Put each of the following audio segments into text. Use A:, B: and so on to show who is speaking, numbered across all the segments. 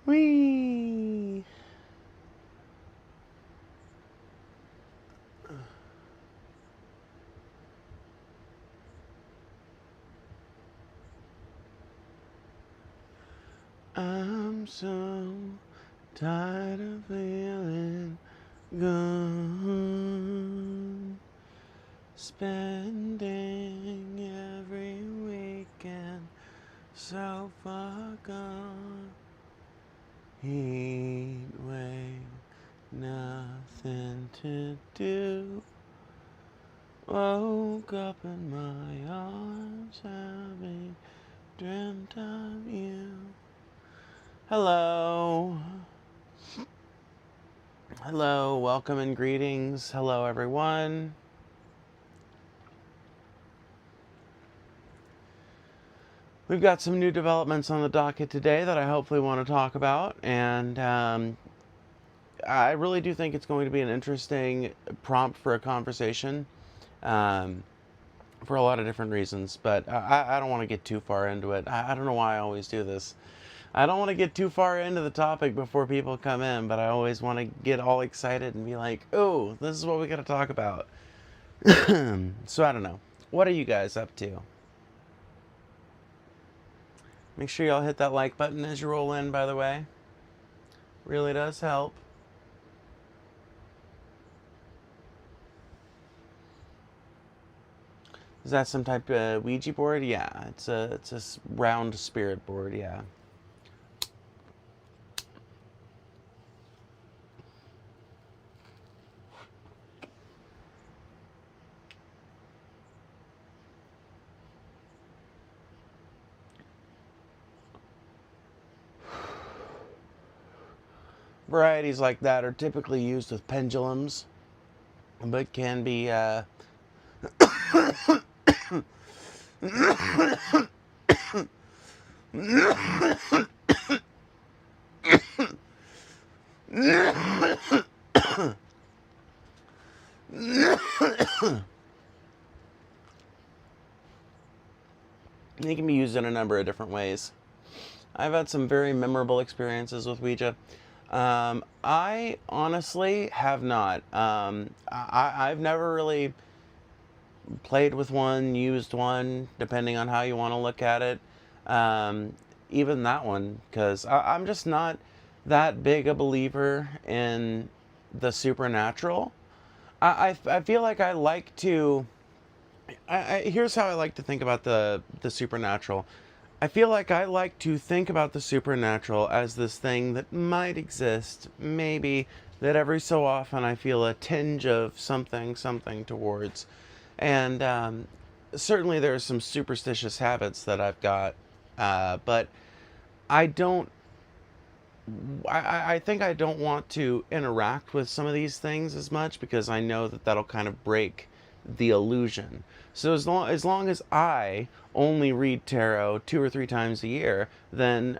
A: Whee! I'm so tired of feeling good, spending every weekend so far gone. Heat wave, nothing to do. Woke up in my arms, having dreamt of you. Hello. Hello, welcome and greetings. Hello, everyone. We've got some new developments on the docket today that I hopefully want to talk about, and I really do think it's going to be an interesting prompt for a conversation for a lot of different reasons, but I don't want to get too far into it. I don't know why I always do this. I don't want to get too far into the topic before people come in, but I always want to get all excited and be like, oh, this is what we got to talk about. So I don't know. What are you guys up to? Make sure y'all hit that like button as you roll in, by the way. Really does help. Is that some type of Ouija board? Yeah, it's a round spirit board, yeah. Varieties like that are typically used with pendulums, but can be they can be used in a number of different ways. I've had some very memorable experiences with Ouija. I honestly have not. I've never really played with one, used one, depending on how you want to look at it. Even that one, because I'm just not that big a believer in the supernatural. I feel like I like to. Here's how I like to think about the supernatural. I feel like I like to think about the supernatural as this thing that might exist, maybe, that every so often I feel a tinge of something towards. And certainly there's some superstitious habits that I've got, but I don't. I think I don't want to interact with some of these things as much because I know that that'll kind of break the illusion. So as long as I only read tarot 2 or 3 times a year, then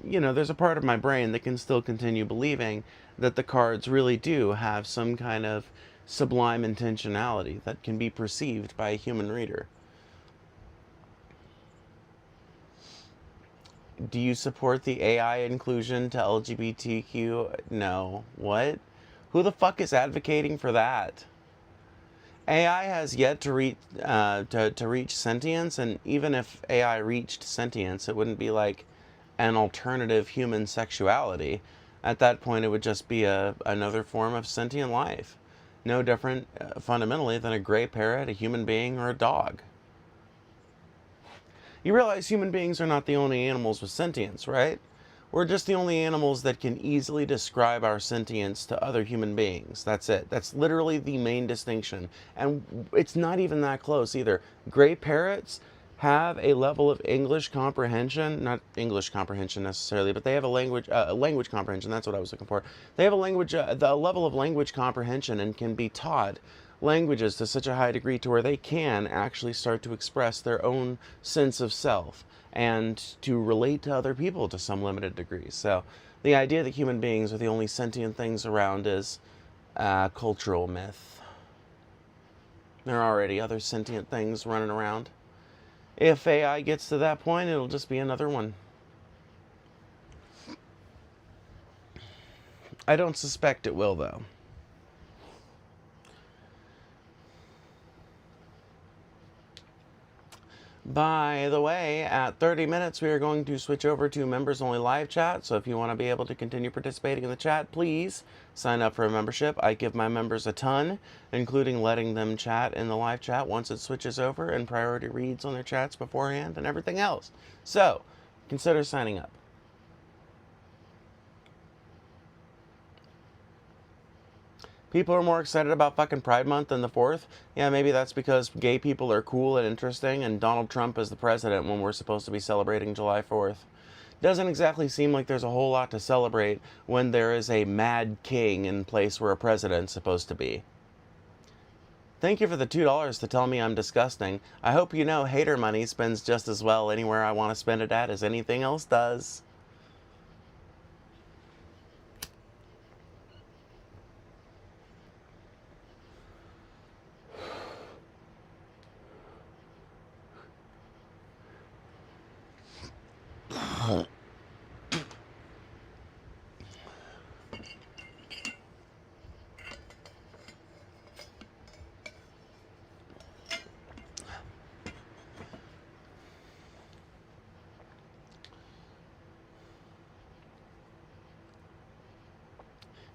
A: there's a part of my brain that can still continue believing that the cards really do have some kind of sublime intentionality that can be perceived by a human reader. Do you support the AI inclusion to LGBTQ? No. What? Who the fuck is advocating for that? AI has yet to reach reach sentience, and even if AI reached sentience, it wouldn't be like an alternative human sexuality. At that point, it would just be another form of sentient life, no different fundamentally than a gray parrot, a human being, or a dog. You realize human beings are not the only animals with sentience, right? We're just the only animals that can easily describe our sentience to other human beings. That's it. That's literally the main distinction. And it's not even that close either. Gray parrots have a level of English comprehension, not English comprehension necessarily, but they have a language comprehension. That's what I was looking for. They have the level of language comprehension and can be taught languages to such a high degree to where they can actually start to express their own sense of self and to relate to other people to some limited degree. So the idea that human beings are the only sentient things around is a cultural myth. There are already other sentient things running around. If AI gets to that point, it'll just be another one. I don't suspect it will, though. By the way, at 30 minutes, we are going to switch over to members-only live chat. So if you want to be able to continue participating in the chat, please sign up for a membership. I give my members a ton, including letting them chat in the live chat once it switches over, and priority reads on their chats beforehand and everything else. So consider signing up. People are more excited about fucking Pride Month than the 4th. Yeah, maybe that's because gay people are cool and interesting, and Donald Trump is the president when we're supposed to be celebrating July 4th. Doesn't exactly seem like there's a whole lot to celebrate when there is a mad king in place where a president's supposed to be. Thank you for the $2 to tell me I'm disgusting. I hope you know hater money spends just as well anywhere I want to spend it at as anything else does.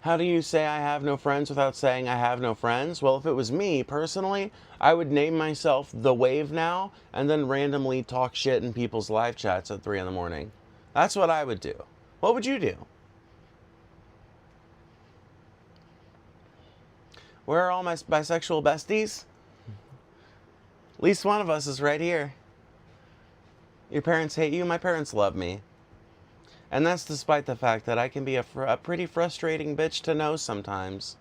A: How do you say I have no friends without saying I have no friends? Well, if it was me, personally, I would name myself The Wave Now and then randomly talk shit in people's live chats at 3 in the morning. That's what I would do. What would you do? Where are all my bisexual besties? At least one of us is right here. Your parents hate you? My parents love me. And that's despite the fact that I can be a pretty frustrating bitch to know sometimes.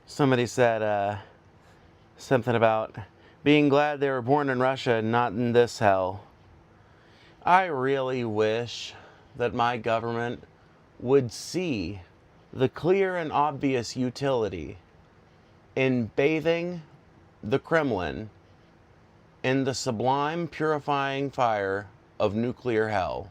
A: Somebody said something about being glad they were born in Russia and not in this hell. I really wish that my government would see the clear and obvious utility in bathing the Kremlin in the sublime purifying fire of nuclear hell.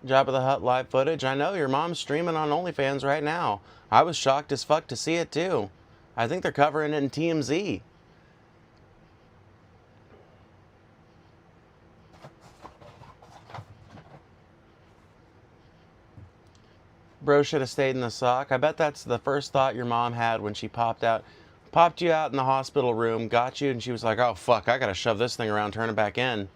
A: Jabba the Hutt live footage. I know your mom's streaming on OnlyFans right now. I was shocked as fuck to see it too. I think they're covering it in TMZ. Bro should have stayed in the sock. I bet that's the first thought your mom had when she popped you out in the hospital room, got you, and she was like, oh fuck, I gotta shove this thing around, turn it back in.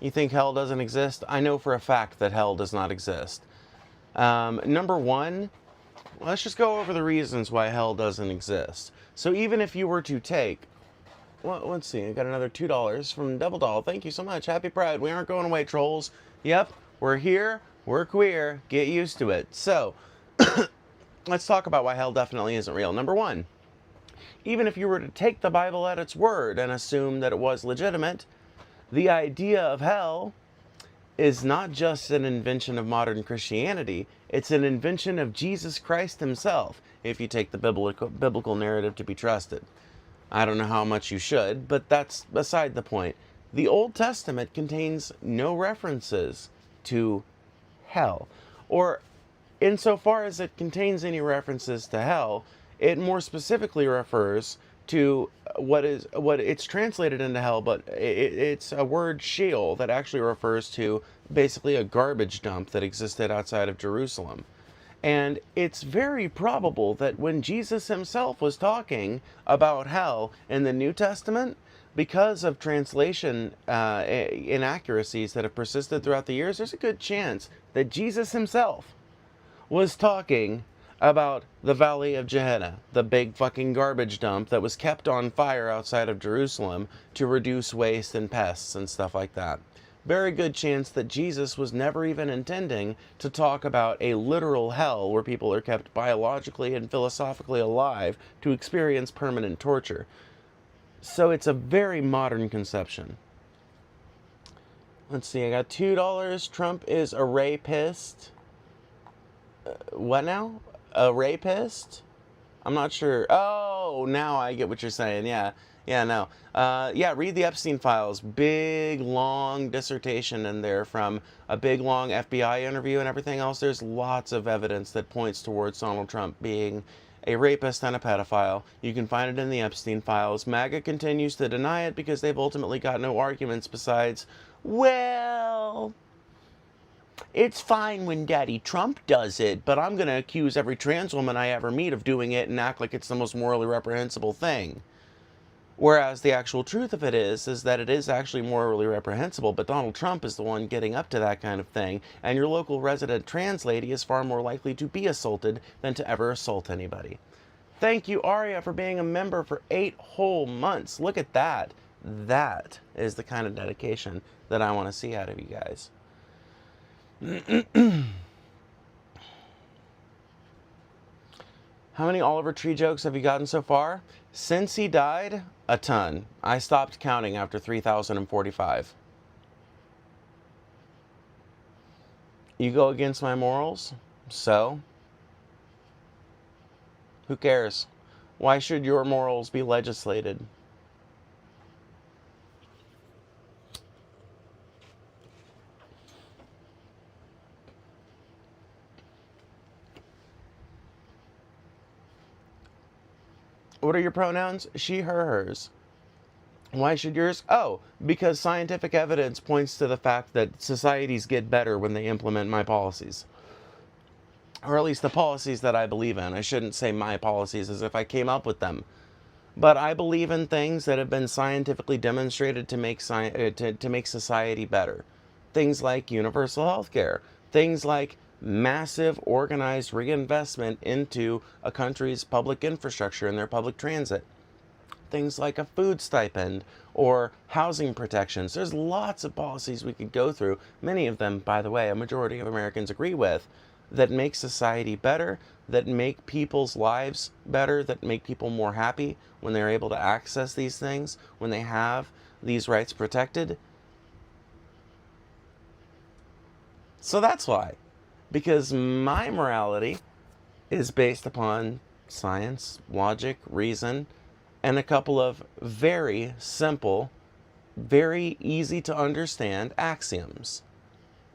A: You think hell doesn't exist? I know for a fact that hell does not exist. Number one, let's just go over the reasons why hell doesn't exist. So even if you were to take, well, let's see, I got another $2 from Double Doll. Thank you so much. Happy Pride. We aren't going away, trolls. Yep, we're here. We're queer. Get used to it. So let's talk about why hell definitely isn't real. Number one, even if you were to take the Bible at its word and assume that it was legitimate, the idea of hell is not just an invention of modern Christianity, it's an invention of Jesus Christ himself, if you take the biblical narrative to be trusted. I don't know how much you should, but that's beside the point. The Old Testament contains no references to hell, or insofar as it contains any references to hell, it more specifically refers to what it's translated into hell, but it's a word Sheol that actually refers to basically a garbage dump that existed outside of Jerusalem. And it's very probable that when Jesus himself was talking about hell in the New Testament, because of translation inaccuracies that have persisted throughout the years, there's a good chance that Jesus himself was talking about the Valley of Gehenna, the big fucking garbage dump that was kept on fire outside of Jerusalem to reduce waste and pests and stuff like that. Very good chance that Jesus was never even intending to talk about a literal hell where people are kept biologically and philosophically alive to experience permanent torture. So it's a very modern conception. Let's see, I got $2. Trump is a rapist. What now? A rapist? I'm not sure. Oh, now I get what you're saying. Yeah, no. Yeah, read the Epstein files. Big, long dissertation in there from a big, long FBI interview and everything else. There's lots of evidence that points towards Donald Trump being a rapist and a pedophile. You can find it in the Epstein files. Maga continues to deny it because they've ultimately got no arguments besides, well, it's fine when Daddy Trump does it, but I'm going to accuse every trans woman I ever meet of doing it and act like it's the most morally reprehensible thing. Whereas the actual truth of it is that it is actually morally reprehensible, but Donald Trump is the one getting up to that kind of thing, and your local resident trans lady is far more likely to be assaulted than to ever assault anybody. Thank you, Aria, for being a member for 8 whole months. Look at that. That is the kind of dedication that I want to see out of you guys. How many Oliver Tree jokes have you gotten so far? Since he died, a ton. I stopped counting after 3,045. You go against my morals? So? Who cares? Why should your morals be legislated? What are your pronouns? She, her, hers. Why should yours? Oh, because scientific evidence points to the fact that societies get better when they implement my policies. Or at least the policies that I believe in. I shouldn't say my policies as if I came up with them. But I believe in things that have been scientifically demonstrated to make society better. Things like universal health care. Things like massive organized reinvestment into a country's public infrastructure and their public transit. Things like a food stipend or housing protections. There's lots of policies we could go through, many of them, by the way, a majority of Americans agree with, that make society better, that make people's lives better, that make people more happy when they're able to access these things, when they have these rights protected. So that's why. Because my morality is based upon science, logic, reason, and a couple of very simple, very easy to understand axioms.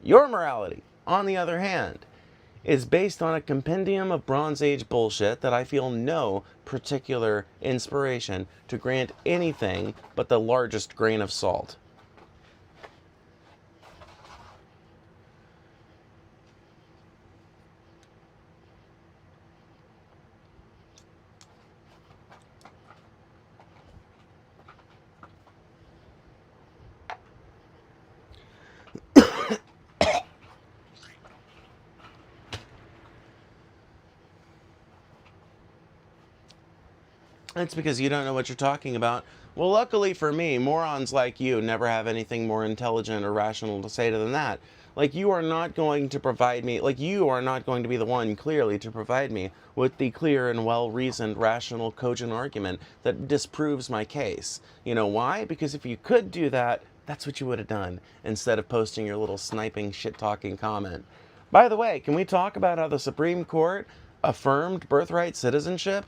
A: Your morality, on the other hand, is based on a compendium of Bronze Age bullshit that I feel no particular inspiration to grant anything but the largest grain of salt. It's because you don't know what you're talking about. Well, luckily for me, morons like you never have anything more intelligent or rational to say than that. Like, you are not going to provide me, like, you are not going to be the one, clearly, to provide me with the clear and well-reasoned, rational, cogent argument that disproves my case. You know why? Because if you could do that, that's what you would have done, instead of posting your little sniping, shit-talking comment. By the way, can we talk about how the Supreme Court affirmed birthright citizenship?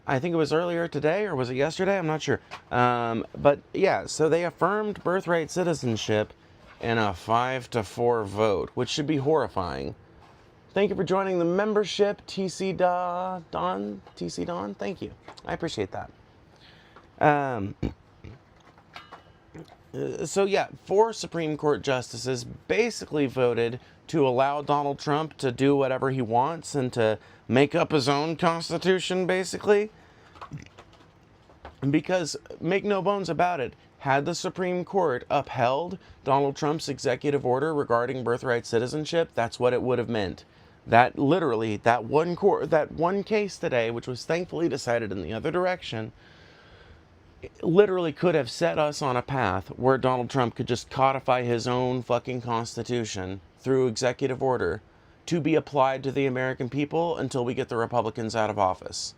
A: I think it was earlier today, or was it yesterday? I'm not sure. But yeah, so they affirmed birthright citizenship in a 5-4 vote, which should be horrifying. Thank you for joining the membership, TC Don. TC Don, thank you. I appreciate that. So yeah, 4 Supreme Court justices basically voted to allow Donald Trump to do whatever he wants and to make up his own constitution, basically. Because, make no bones about it, had the Supreme Court upheld Donald Trump's executive order regarding birthright citizenship, that's what it would have meant. That literally, that one case today, which was thankfully decided in the other direction, literally could have set us on a path where Donald Trump could just codify his own fucking constitution through executive order to be applied to the American people until we get the Republicans out of office.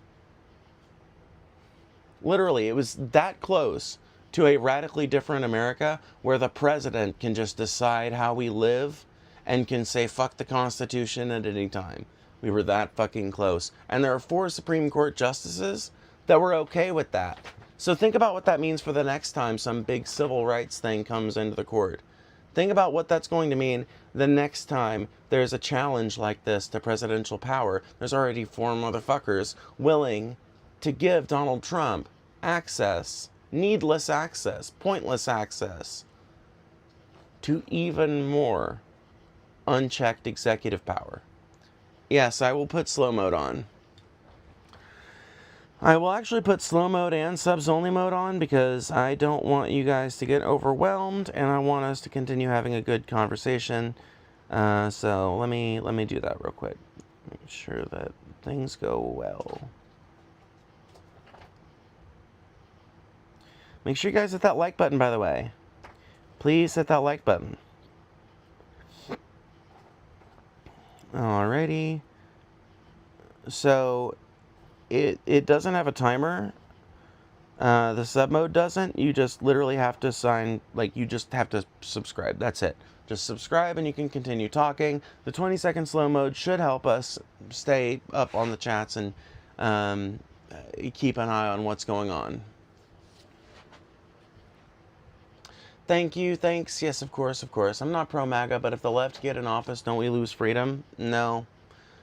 A: Literally, it was that close to a radically different America where the president can just decide how we live and can say fuck the Constitution at any time. We were that fucking close. And there are 4 Supreme Court justices that were okay with that. So think about what that means for the next time some big civil rights thing comes into the court. Think about what that's going to mean the next time there's a challenge like this to presidential power. There's already 4 motherfuckers willing to give Donald Trump access, needless access, pointless access, to even more unchecked executive power. Yes, I will put slow mode on. I will actually put slow mode and subs only mode on because I don't want you guys to get overwhelmed and I want us to continue having a good conversation. So let me do that real quick. Make sure that things go well. Make sure you guys hit that like button, by the way. Please hit that like button. Alrighty. So, it doesn't have a timer. The sub mode doesn't. You just literally have to sign, like, you just have to subscribe. That's it. Just subscribe and you can continue talking. The 20-second slow mode should help us stay up on the chats and keep an eye on what's going on. Thank you, thanks. Yes, of course, of course. I'm not pro-Maga, but if the left get in office, don't we lose freedom? No.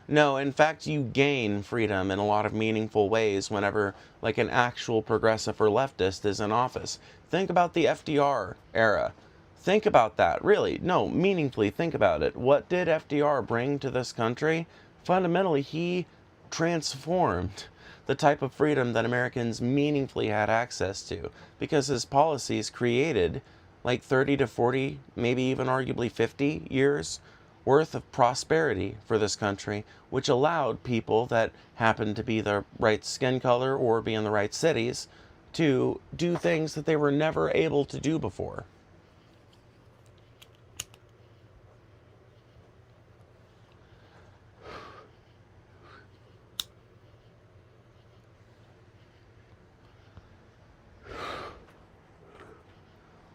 A: No, in fact, you gain freedom in a lot of meaningful ways whenever, like, an actual progressive or leftist is in office. Think about the FDR era. Think about that, really. No, meaningfully think about it. What did FDR bring to this country? Fundamentally, he transformed the type of freedom that Americans meaningfully had access to, because his policies created like 30 to 40, maybe even arguably 50 years worth of prosperity for this country, which allowed people that happened to be the right skin color or be in the right cities to do things that they were never able to do before.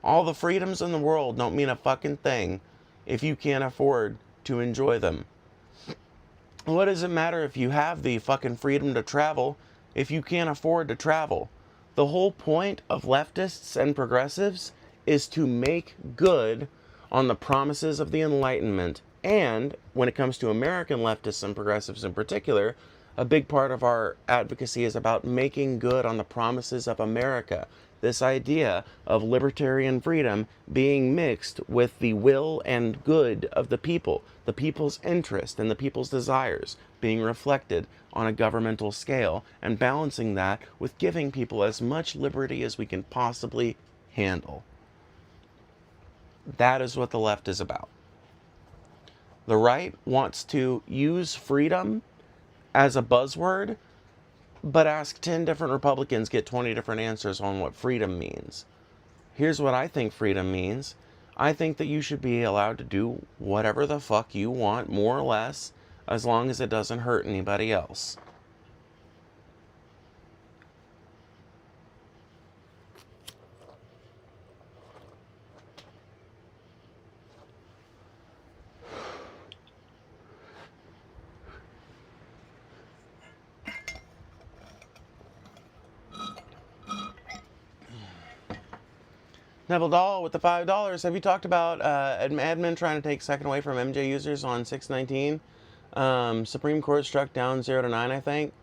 A: All the freedoms in the world don't mean a fucking thing if you can't afford to enjoy them. What does it matter if you have the fucking freedom to travel if you can't afford to travel? The whole point of leftists and progressives is to make good on the promises of the Enlightenment. And when it comes to American leftists and progressives in particular, a big part of our advocacy is about making good on the promises of America. This idea of libertarian freedom being mixed with the will and good of the people, the people's interest and the people's desires being reflected on a governmental scale, and balancing that with giving people as much liberty as we can possibly handle. That is what the left is about. The right wants to use freedom as a buzzword, but ask 10 different Republicans, get 20 different answers on what freedom means. Here's what I think freedom means. I think that you should be allowed to do whatever the fuck you want, more or less, as long as it doesn't hurt anybody else. Neville Dahl with the $5. Have you talked about admin trying to take second away from MJ users on 619? Supreme Court struck down 0 to 9, I think.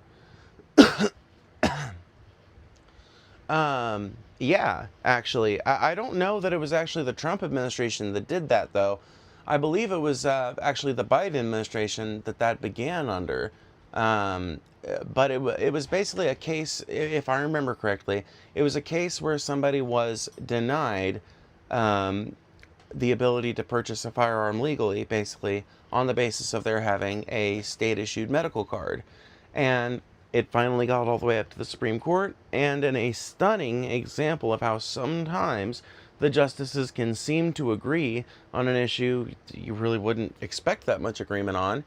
A: Yeah, actually. I don't know that it was actually the Trump administration that did that, though. I believe it was actually the Biden administration that began under. But it was basically a case, if I remember correctly, it was a case where somebody was denied the ability to purchase a firearm legally, basically, on the basis of their having a state-issued medical card. And it finally got all the way up to the Supreme Court, and in a stunning example of how sometimes the justices can seem to agree on an issue you really wouldn't expect that much agreement on,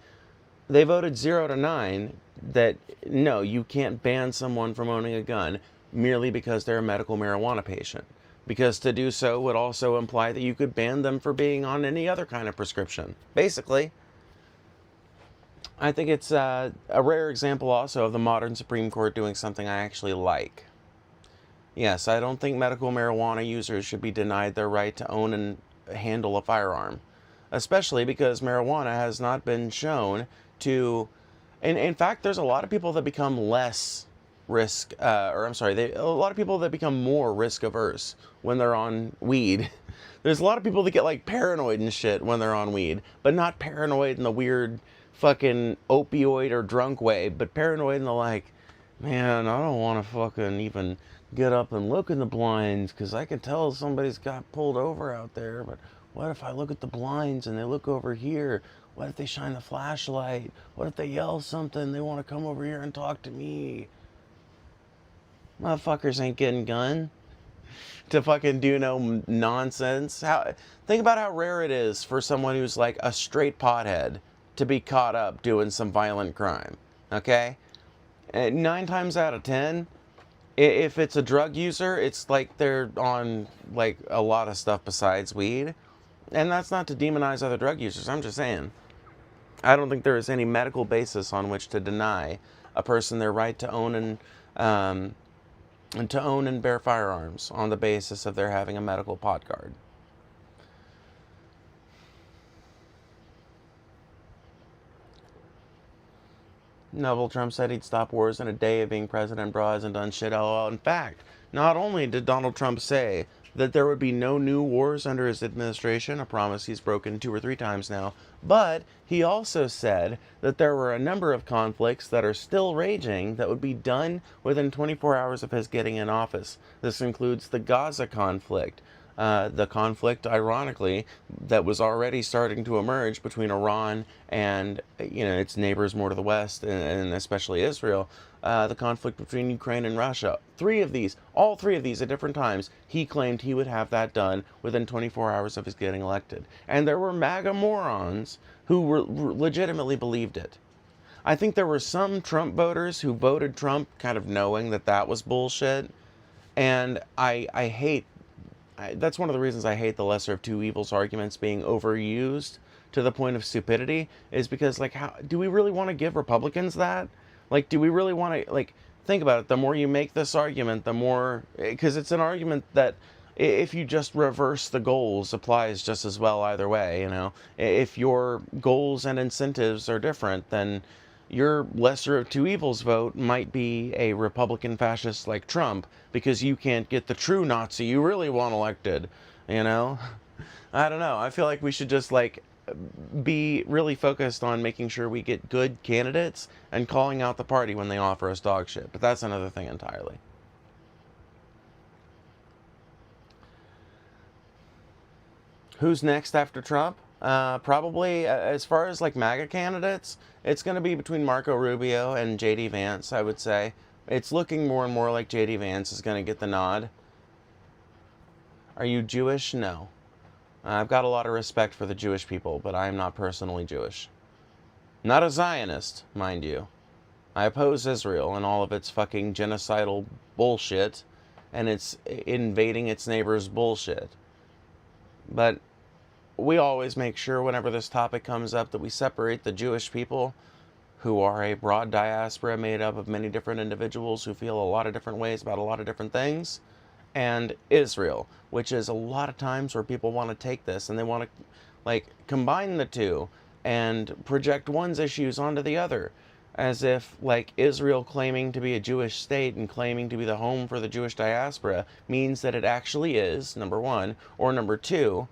A: they voted 0-9 that no, you can't ban someone from owning a gun merely because they're a medical marijuana patient. Because to do so would also imply that you could ban them for being on any other kind of prescription. Basically, I think it's a rare example also of the modern Supreme Court doing something I actually like. Yes, I don't think medical marijuana users should be denied their right to own and handle a firearm, especially because marijuana has not been shown to, and in fact, there's a lot of people that become less risk, a lot of people that become more risk averse when they're on weed. There's a lot of people that get like paranoid and shit when they're on weed, but not paranoid in the weird fucking opioid or drunk way, but paranoid in the like, man, I don't want to fucking even get up and look in the blinds because I can tell somebody's got pulled over out there, but what if I look at the blinds and they look over here? What if they shine the flashlight? What if they yell something? They want to come over here and talk to me. Motherfuckers ain't getting gun to fucking do no nonsense. Think about how rare it is for someone who's like a straight pothead to be caught up doing some violent crime. Okay? 9 times out of 10, if it's a drug user, it's like they're on like a lot of stuff besides weed. And that's not to demonize other drug users. I'm just saying. I don't think there is any medical basis on which to deny a person their right to own and bear firearms on the basis of their having a medical pot card. Neville Trump said he'd stop wars in a day of being president, bro, hasn't done shit. LOL. In fact, not only did Donald Trump say that there would be no new wars under his administration, a promise he's broken 2 or 3 times now, but he also said that there were a number of conflicts that are still raging that would be done within 24 hours of his getting in office. This includes the Gaza conflict, the conflict, ironically, that was already starting to emerge between Iran and, its neighbors more to the west, and especially Israel, the conflict between Ukraine and Russia. All three of these at different times, he claimed he would have that done within 24 hours of his getting elected. And there were MAGA morons who legitimately believed it. I think there were some Trump voters who voted Trump kind of knowing that that was bullshit. And that's one of the reasons I hate the lesser of two evils arguments being overused to the point of stupidity, is because, like, how do we really want to give Republicans that? Like, do we really want to, like, think about it. The more you make this argument, the more, because it's an argument that if you just reverse the goals applies just as well either way, If your goals and incentives are different, then your lesser of two evils vote might be a Republican fascist like Trump because you can't get the true Nazi you really want elected, I don't know. I feel like we should just, like, be really focused on making sure we get good candidates and calling out the party when they offer us dog shit. But that's another thing entirely. Who's next after Trump? Probably, as far as like MAGA candidates, it's going to be between Marco Rubio and JD Vance, I would say. It's looking more and more like JD Vance is going to get the nod. Are you Jewish? No. I've got a lot of respect for the Jewish people, but I am not personally Jewish. Not a Zionist, mind you. I oppose Israel and all of its fucking genocidal bullshit and its invading its neighbors bullshit. But we always make sure whenever this topic comes up that we separate the Jewish people, who are a broad diaspora made up of many different individuals who feel a lot of different ways about a lot of different things, and Israel, which is a lot of times where people want to take this and they want to, like, combine the two and project one's issues onto the other, as if, like, Israel claiming to be a Jewish state and claiming to be the home for the Jewish diaspora means that it actually is, number one, or number two,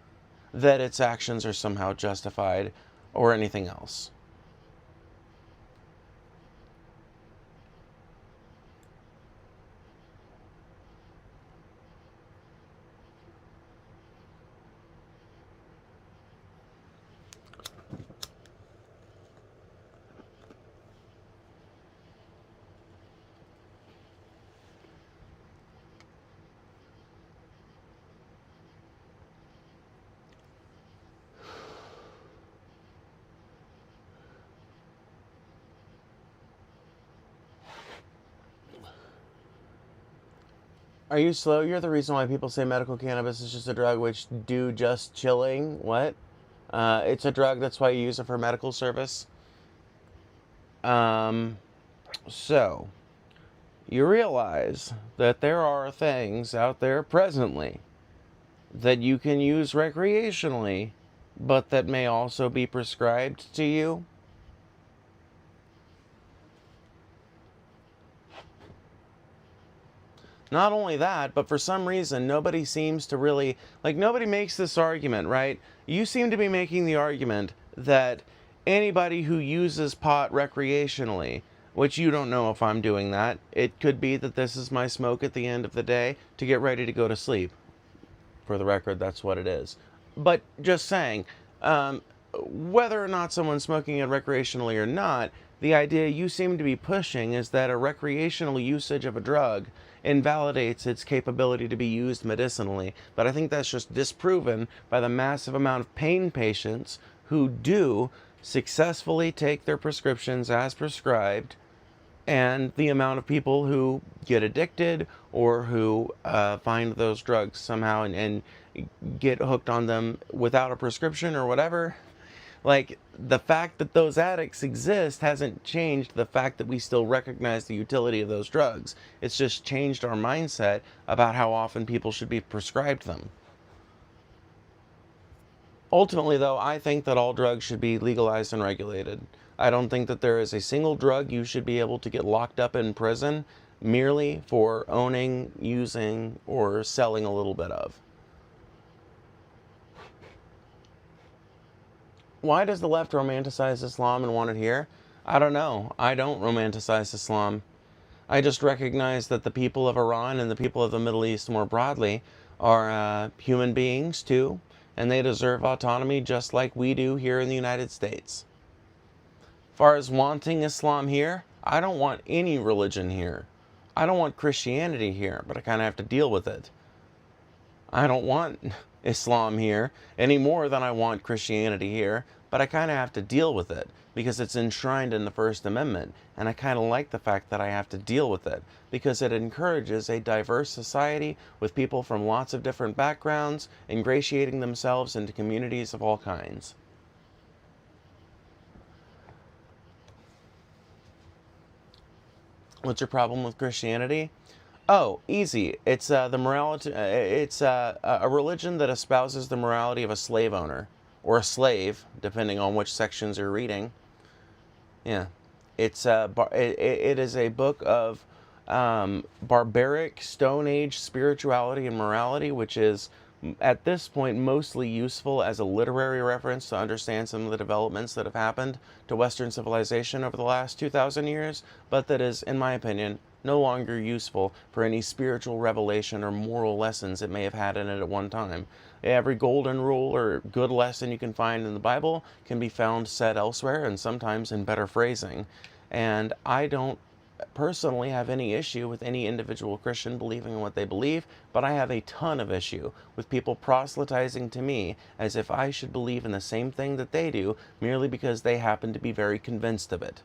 A: that its actions are somehow justified or anything else. Are you slow? You're the reason why people say medical cannabis is just a drug which do just chilling. What? It's a drug, that's why you use it for medical service. Um, so, you realize that there are things out there presently that you can use recreationally, but that may also be prescribed to you. Not only that, but for some reason, nobody seems to really, like, nobody makes this argument, right? You seem to be making the argument that anybody who uses pot recreationally, which you don't know if I'm doing that, it could be that this is my smoke at the end of the day to get ready to go to sleep. For the record, that's what it is. But just saying, whether or not someone's smoking it recreationally or not, the idea you seem to be pushing is that a recreational usage of a drug invalidates its capability to be used medicinally. But I think that's just disproven by the massive amount of pain patients who do successfully take their prescriptions as prescribed, and the amount of people who get addicted or who find those drugs somehow and get hooked on them without a prescription or whatever. Like, the fact that those addicts exist hasn't changed the fact that we still recognize the utility of those drugs. It's just changed our mindset about how often people should be prescribed them. Ultimately, though, I think that all drugs should be legalized and regulated. I don't think that there is a single drug you should be able to get locked up in prison merely for owning, using, or selling a little bit of. Why does the left romanticize Islam and want it here? I don't know. I don't romanticize Islam. I just recognize that the people of Iran and the people of the Middle East more broadly are human beings too, and they deserve autonomy just like we do here in the United States. As far as wanting Islam here, I don't want any religion here. I don't want Christianity here, but I kind of have to deal with it. I don't want Islam here any more than I want Christianity here, but I kind of have to deal with it because it's enshrined in the First Amendment, and I kind of like the fact that I have to deal with it because it encourages a diverse society with people from lots of different backgrounds ingratiating themselves into communities of all kinds. What's your problem with Christianity? Oh, easy. It's the morality. It's a religion that espouses the morality of a slave owner or a slave, depending on which sections you're reading. Yeah, it is a book of barbaric Stone Age spirituality and morality, which is at this point mostly useful as a literary reference to understand some of the developments that have happened to Western civilization over the last 2,000 years, but that is, in my opinion, no longer useful for any spiritual revelation or moral lessons it may have had in it at one time. Every golden rule or good lesson you can find in the Bible can be found said elsewhere, and sometimes in better phrasing. And I don't personally have any issue with any individual Christian believing in what they believe, but I have a ton of issue with people proselytizing to me as if I should believe in the same thing that they do merely because they happen to be very convinced of it.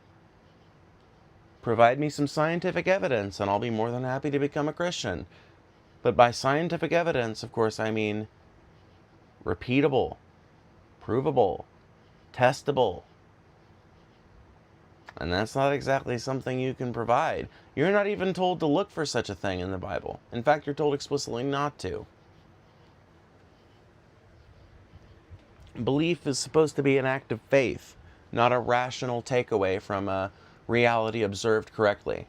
A: Provide me some scientific evidence and I'll be more than happy to become a Christian. But by scientific evidence, of course, I mean repeatable, provable, testable. And that's not exactly something you can provide. You're not even told to look for such a thing in the Bible. In fact, you're told explicitly not to. Belief is supposed to be an act of faith, not a rational takeaway from a reality observed correctly.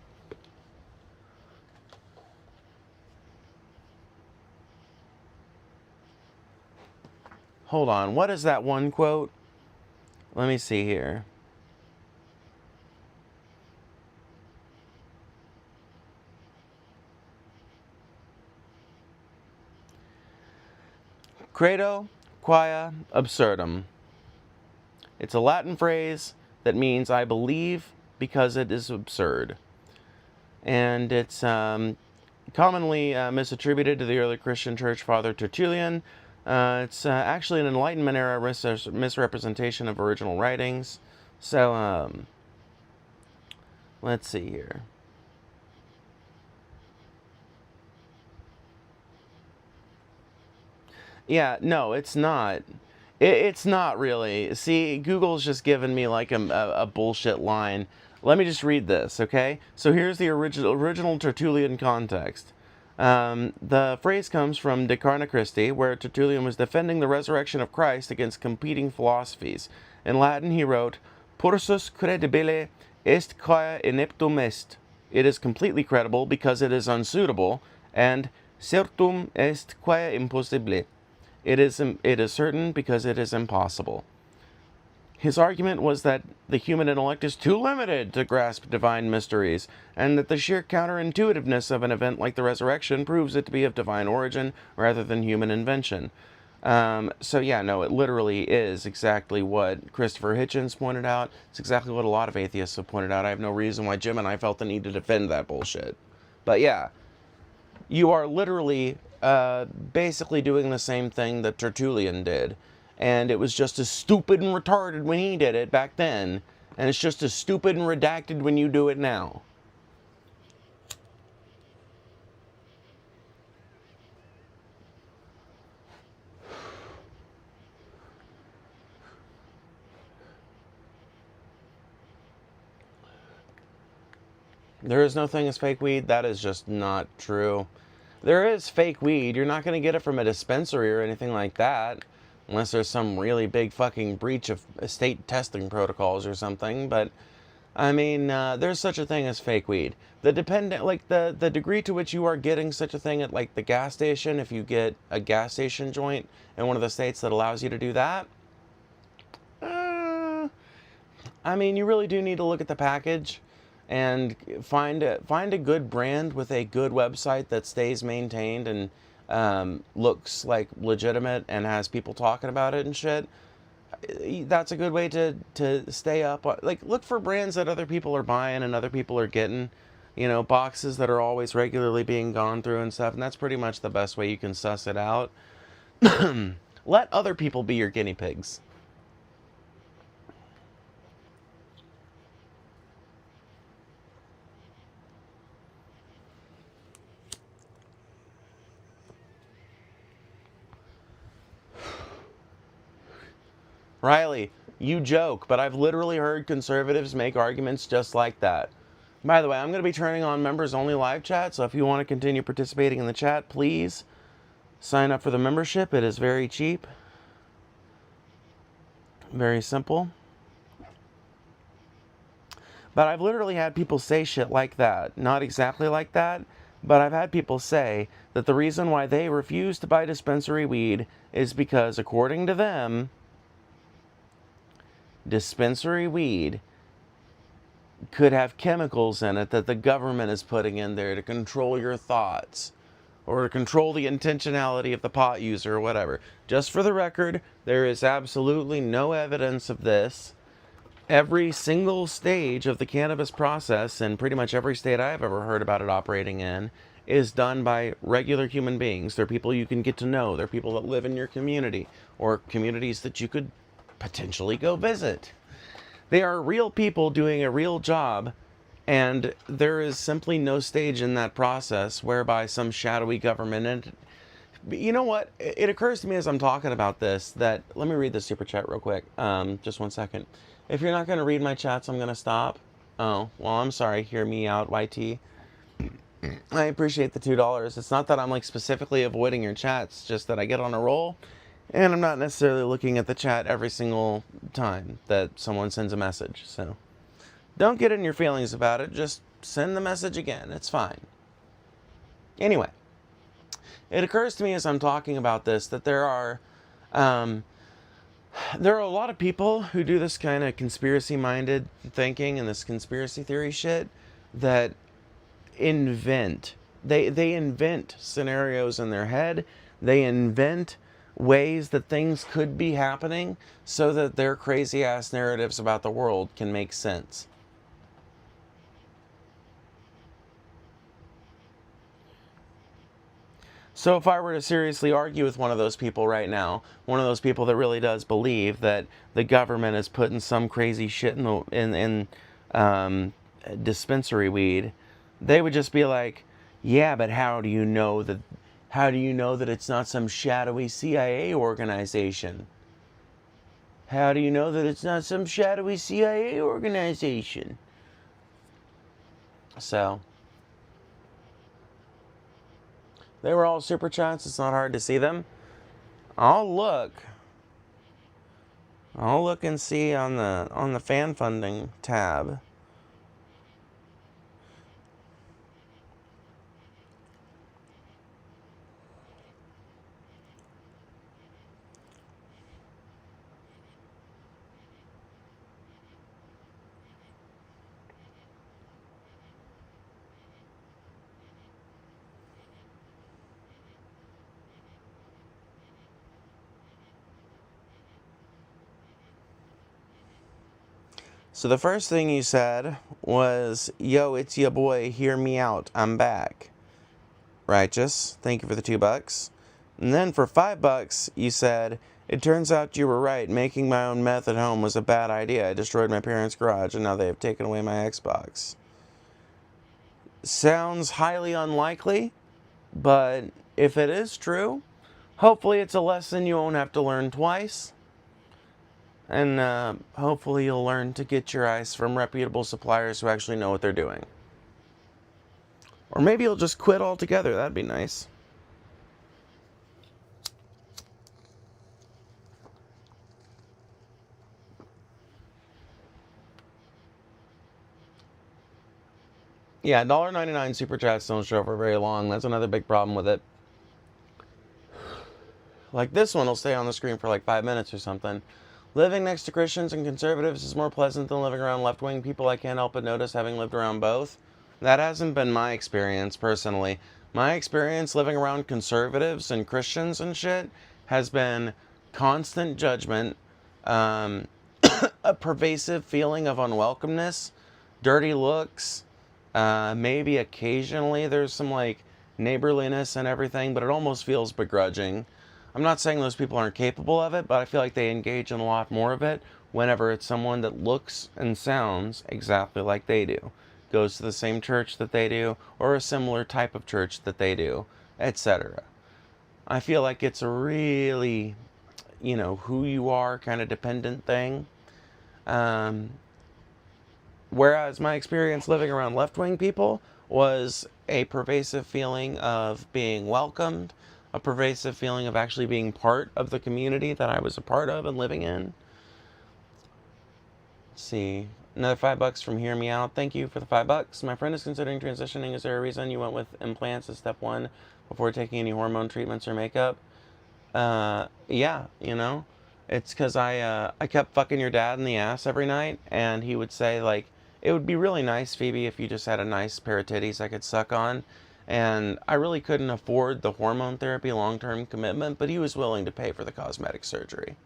A: Hold on, what is that one quote? Let me see here. Credo quia absurdum. It's a Latin phrase that means I believe because it is absurd. And it's commonly misattributed to the early Christian church father Tertullian. It's actually an Enlightenment era misrepresentation of original writings. So, let's see here. Yeah, no, it's not. It's not really. See, Google's just given me like a bullshit line. Let me just read this, okay? So here's the original Tertullian context. The phrase comes from De Carna Christi, where Tertullian was defending the resurrection of Christ against competing philosophies. In Latin, he wrote, "Pursus credibile est quae ineptum est." It is completely credible because it is unsuitable, and certum est quae impossibile. It is certain because it is impossible. His argument was that the human intellect is too limited to grasp divine mysteries, and that the sheer counterintuitiveness of an event like the resurrection proves it to be of divine origin rather than human invention. So yeah, no, it literally is exactly what Christopher Hitchens pointed out. It's exactly what a lot of atheists have pointed out. I have no reason why Jim and I felt the need to defend that bullshit. But yeah, you are literally basically doing the same thing that Tertullian did. And it was just as stupid and retarded when he did it back then. And it's just as stupid and redacted when you do it now. There is no thing as fake weed. That is just not true. There is fake weed. You're not going to get it from a dispensary or anything like that. Unless there's some really big fucking breach of state testing protocols or something. But, I mean, there's such a thing as fake weed. The degree to which you are getting such a thing at, like, the gas station, if you get a gas station joint in one of the states that allows you to do that, I mean, you really do need to look at the package and find a good brand with a good website that stays maintained and looks like legitimate and has people talking about it and shit. That's a good way to stay up. Like, look for brands that other people are buying and other people are getting. You know, boxes that are always regularly being gone through and stuff. And that's pretty much the best way you can suss it out. Let other people be your guinea pigs. Riley, you joke, but I've literally heard conservatives make arguments just like that. By the way, I'm going to be turning on members only live chat, so if you want to continue participating in the chat, please sign up for the membership. It is very cheap, very simple. But I've literally had people say shit like that. Not exactly like that, but I've had people say that the reason why they refuse to buy dispensary weed is because, according to them, dispensary weed could have chemicals in it that the government is putting in there to control your thoughts or to control the intentionality of the pot user or whatever. Just for the record, there is absolutely no evidence of this. Every single stage of the cannabis process, and pretty much every state I've ever heard about it operating in, is done by regular human beings. They're people you can get to know. They're people that live in your community or communities that you could potentially go visit. They are real people doing a real job, and there is simply no stage in that process whereby some shadowy government. You know what? It occurs to me as I'm talking about this that, let me read the super chat real quick. Just 1 second. If you're not going to read my chats, I'm going to stop. Oh, well, I'm sorry. Hear me out, YT. I appreciate the $2. It's not that I'm like specifically avoiding your chats, just that I get on a roll. And I'm not necessarily looking at the chat every single time that someone sends a message. So don't get in your feelings about it. Just send the message again. It's fine. Anyway, it occurs to me as I'm talking about this that there are a lot of people who do this kind of conspiracy-minded thinking and this conspiracy theory shit that invent. They invent scenarios in their head. They invent ways that things could be happening so that their crazy ass narratives about the world can make sense. So if I were to seriously argue with one of those people right now, one of those people that really does believe that the government is putting some crazy shit in dispensary weed, they would just be like, yeah, but how do you know that How do you know that it's not some shadowy CIA organization? How do you know that it's not some shadowy CIA organization? So, they were all super chats. It's not hard to see them. I'll look. I'll look and see on the fan funding tab. So the first thing you said was, "Yo, it's your boy, hear me out, I'm back." Righteous, thank you for the $2. And then for $5, you said, "It turns out you were right, making my own meth at home was a bad idea. I destroyed my parents' garage and now they have taken away my Xbox." Sounds highly unlikely, but if it is true, hopefully it's a lesson you won't have to learn twice. And hopefully you'll learn to get your ice from reputable suppliers who actually know what they're doing. Or maybe you'll just quit altogether. That'd be nice. Yeah, $1.99 super chats don't show for very long. That's another big problem with it. Like this one will stay on the screen for like 5 minutes or something. Living next to Christians and conservatives is more pleasant than living around left-wing people. I can't help but notice, having lived around both. That hasn't been my experience personally. My experience living around conservatives and Christians and shit has been constant judgment, a pervasive feeling of unwelcomeness, dirty looks, maybe occasionally there's some like neighborliness and everything, but it almost feels begrudging. I'm not saying those people aren't capable of it, but I feel like they engage in a lot more of it whenever it's someone that looks and sounds exactly like they do, goes to the same church that they do, or a similar type of church that they do, etc. I feel like it's a really, who you are kind of dependent thing. Whereas my experience living around left-wing people was a pervasive feeling of being welcomed, a pervasive feeling of actually being part of the community that I was a part of and living in. Let's see. Another $5 from Hear Me Out. Thank you for the $5. My friend is considering transitioning. Is there a reason you went with implants as step one before taking any hormone treatments or makeup? Yeah, it's because I kept fucking your dad in the ass every night, and he would say, like, it would be really nice, Phoebe, if you just had a nice pair of titties I could suck on. And I really couldn't afford the hormone therapy long-term commitment, but he was willing to pay for the cosmetic surgery.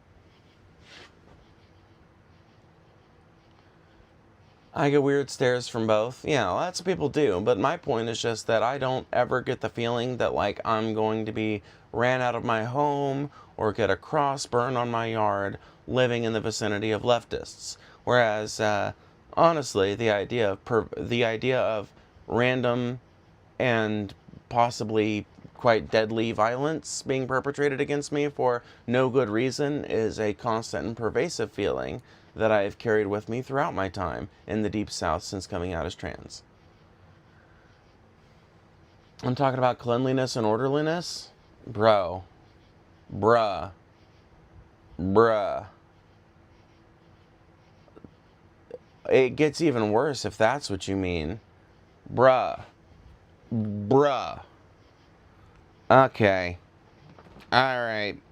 A: I get weird stares from both. Yeah, lots of people do, but my point is just that I don't ever get the feeling that, like, I'm going to be ran out of my home or get a cross burned on my yard living in the vicinity of leftists. Whereas, honestly, the idea of random and possibly quite deadly violence being perpetrated against me for no good reason is a constant and pervasive feeling that I've carried with me throughout my time in the Deep South since coming out as trans. I'm talking about cleanliness and orderliness? Bruh. It gets even worse if that's what you mean. Bruh. Okay. Alright.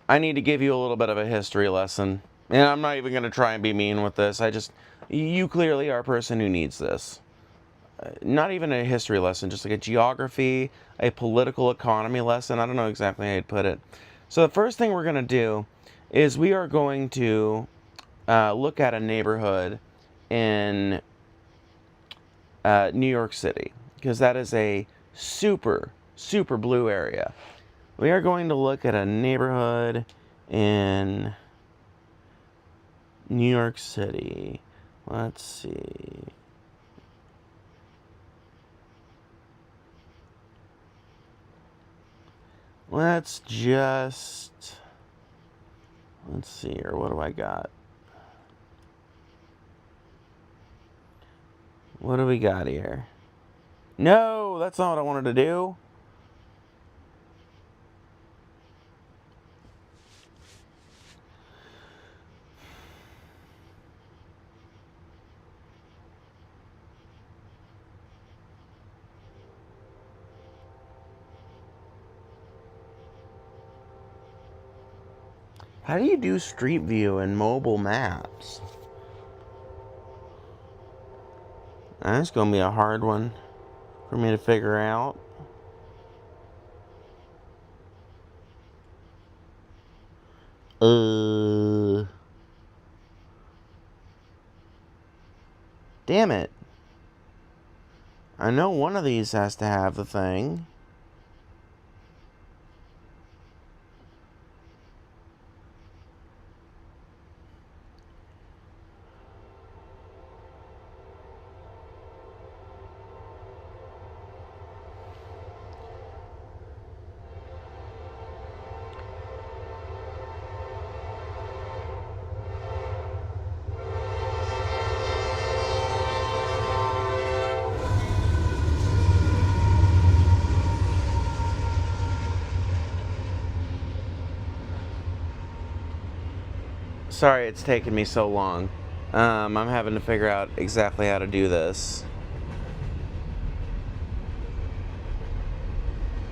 A: I need to give you a little bit of a history lesson. And I'm not even going to try and be mean with this. You clearly are a person who needs this. Not even a history lesson, just like a geography, a political economy lesson. I don't know exactly how you'd put it. So the first thing we're going to do is we are going to look at a neighborhood in New York City, because that is a super, super blue area. We are going to look at a neighborhood in New York City. Let's see. let's just, let's see here. What do I got? What do we got here? No, that's not what I wanted to do. How do you do Street View in mobile maps? That's going to be a hard one for me to figure out. Damn it. I know one of these has to have the thing. Sorry it's taken me so long. I'm having to figure out exactly how to do this.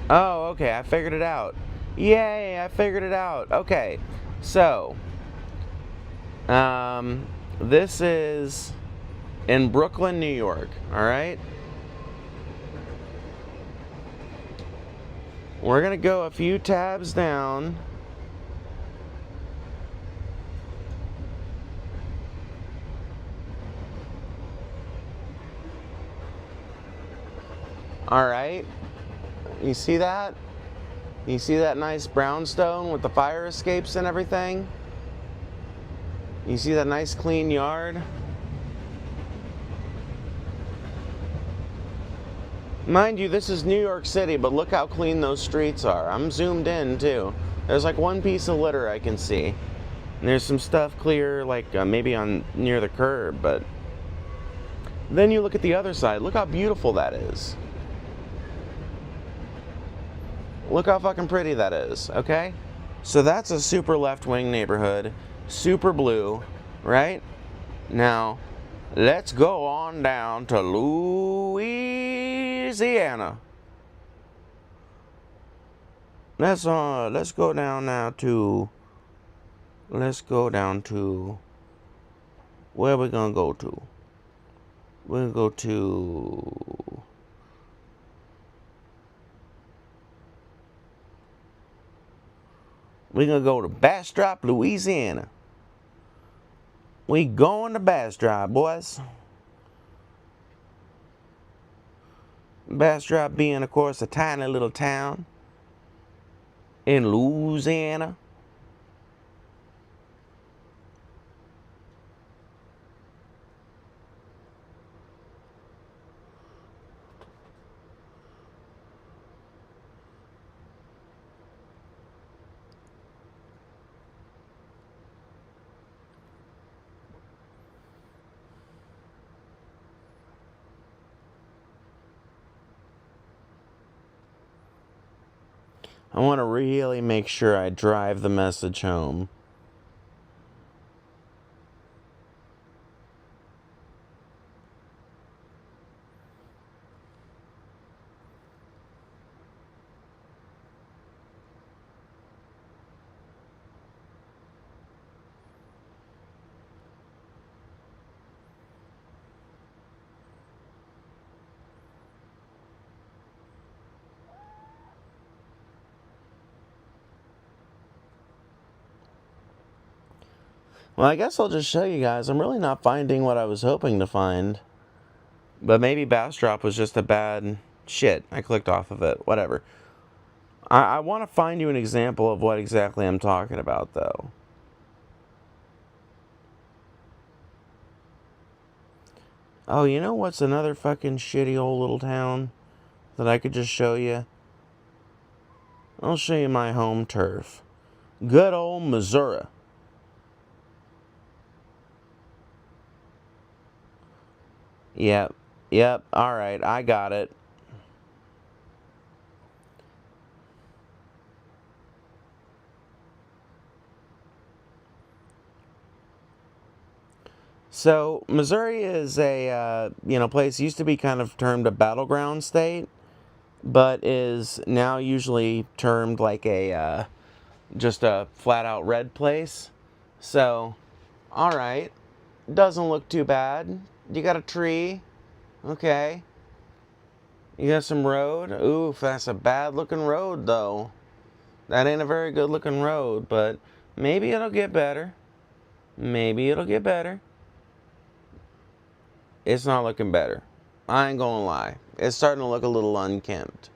A: Oh, okay, I figured it out. Yay, I figured it out. Okay, so, this is in Brooklyn, New York, alright? We're going to go a few tabs down. Alright. You see that? You see that nice brownstone with the fire escapes and everything? You see that nice clean yard? Mind you, this is New York City, but look how clean those streets are. I'm zoomed in, too. There's like one piece of litter I can see. And there's some stuff clear, like maybe on near the curb, but... Then you look at the other side. Look how beautiful that is. Look how fucking pretty that is, okay? So that's a super left-wing neighborhood. Super blue, right? Now, let's go on down to Louisiana. Let's go down now to... Let's go down to... Where are we gonna go to? We're gonna go to... We're gonna go to Bastrop, Louisiana. We going to Bastrop, boys. Bastrop being, of course, a tiny little town in Louisiana. I want to really make sure I drive the message home. Well, I guess I'll just show you guys. I'm really not finding what I was hoping to find. But maybe Bastrop was just a bad... Shit, I clicked off of it. Whatever. I want to find you an example of what exactly I'm talking about, though. Oh, you know what's another fucking shitty old little town that I could just show you? I'll show you my home turf. Good old Missouri. Yep. Yep. All right. I got it. So Missouri is a place used to be kind of termed a battleground state, but is now usually termed like a just a flat out red place. So, all right, doesn't look too bad. You got a tree, okay. You got some road. Oof, that's a bad looking road though. That ain't a very good looking road, but maybe it'll get better. Maybe it'll get better. It's not looking better. I ain't gonna lie. It's starting to look a little unkempt.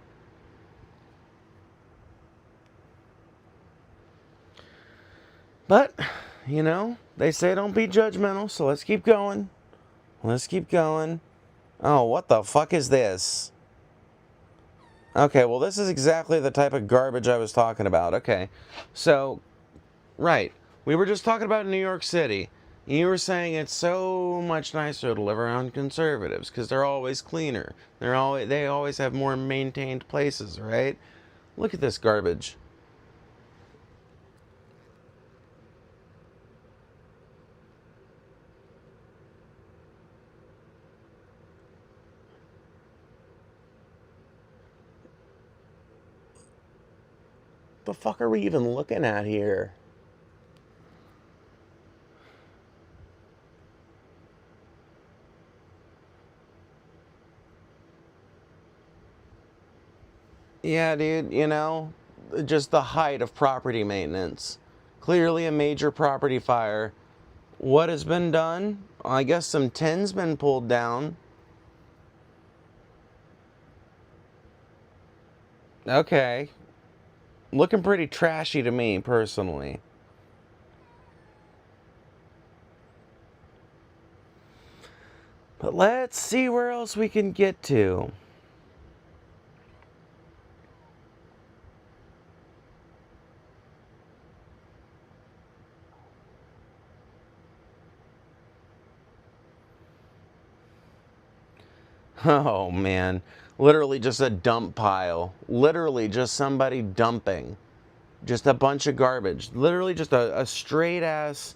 A: But, they say don't be judgmental, so let's keep going. Let's keep going. Oh, what the fuck is this? Okay, well, this is exactly the type of garbage I was talking about. Okay, so, right. We were just talking about New York City. You were saying it's so much nicer to live around conservatives because they're always cleaner. They always have more maintained places, right? Look at this garbage. The fuck are we even looking at here? Yeah, dude, just the height of property maintenance. Clearly a major property fire. What has been done? I guess some tin's been pulled down. Okay. Looking pretty trashy to me, personally. But let's see where else we can get to. Oh, man. Literally just a dump pile. Literally just somebody dumping. Just a bunch of garbage. Literally just a straight ass,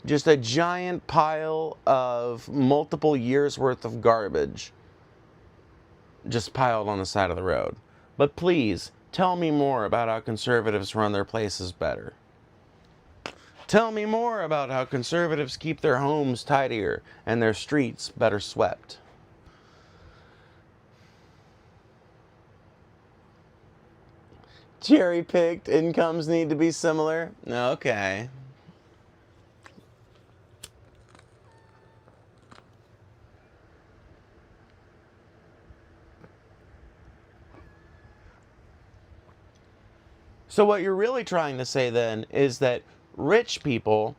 A: just a giant pile of multiple years worth of garbage. Just piled on the side of the road. But please, tell me more about how conservatives run their places better. Tell me more about how conservatives keep their homes tidier and their streets better swept. Cherry-picked incomes need to be similar? Okay. So what you're really trying to say then is that rich people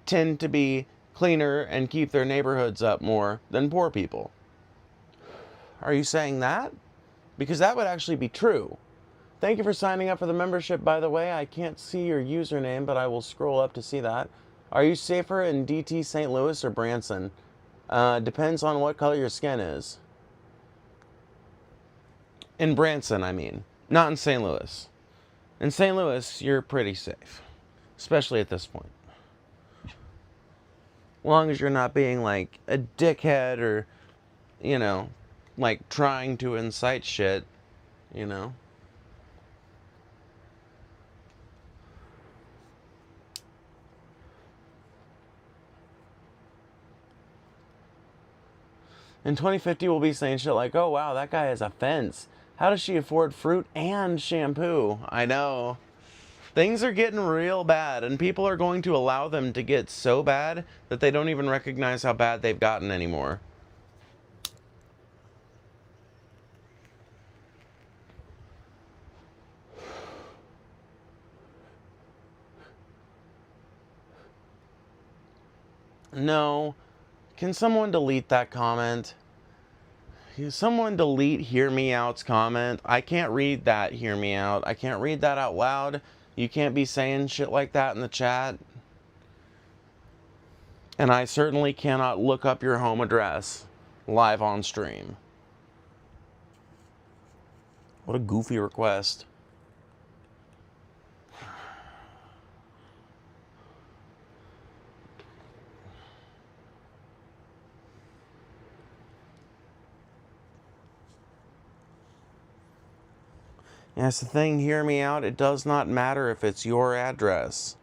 A: tend to be cleaner and keep their neighborhoods up more than poor people. Are you saying that? Because that would actually be true. Thank you for signing up for the membership, by the way. I can't see your username, but I will scroll up to see that. Are you safer in DT St. Louis or Branson? Depends on what color your skin is. In Branson, I mean. Not in St. Louis. In St. Louis, you're pretty safe. Especially at this point. As long as you're not being like a dickhead or, like trying to incite shit, you know. In 2050, we'll be saying shit like, oh wow, that guy has a fence. How does she afford fruit and shampoo? I know. Things are getting real bad, and people are going to allow them to get so bad that they don't even recognize how bad they've gotten anymore. No. Can someone delete that comment? Someone delete Hear Me Out's comment. I can't read that, Hear Me Out. I can't read that out loud. You can't be saying shit like that in the chat. And I certainly cannot look up your home address live on stream. What a goofy request. And that's the thing, Hear Me Out. It does not matter if it's your address.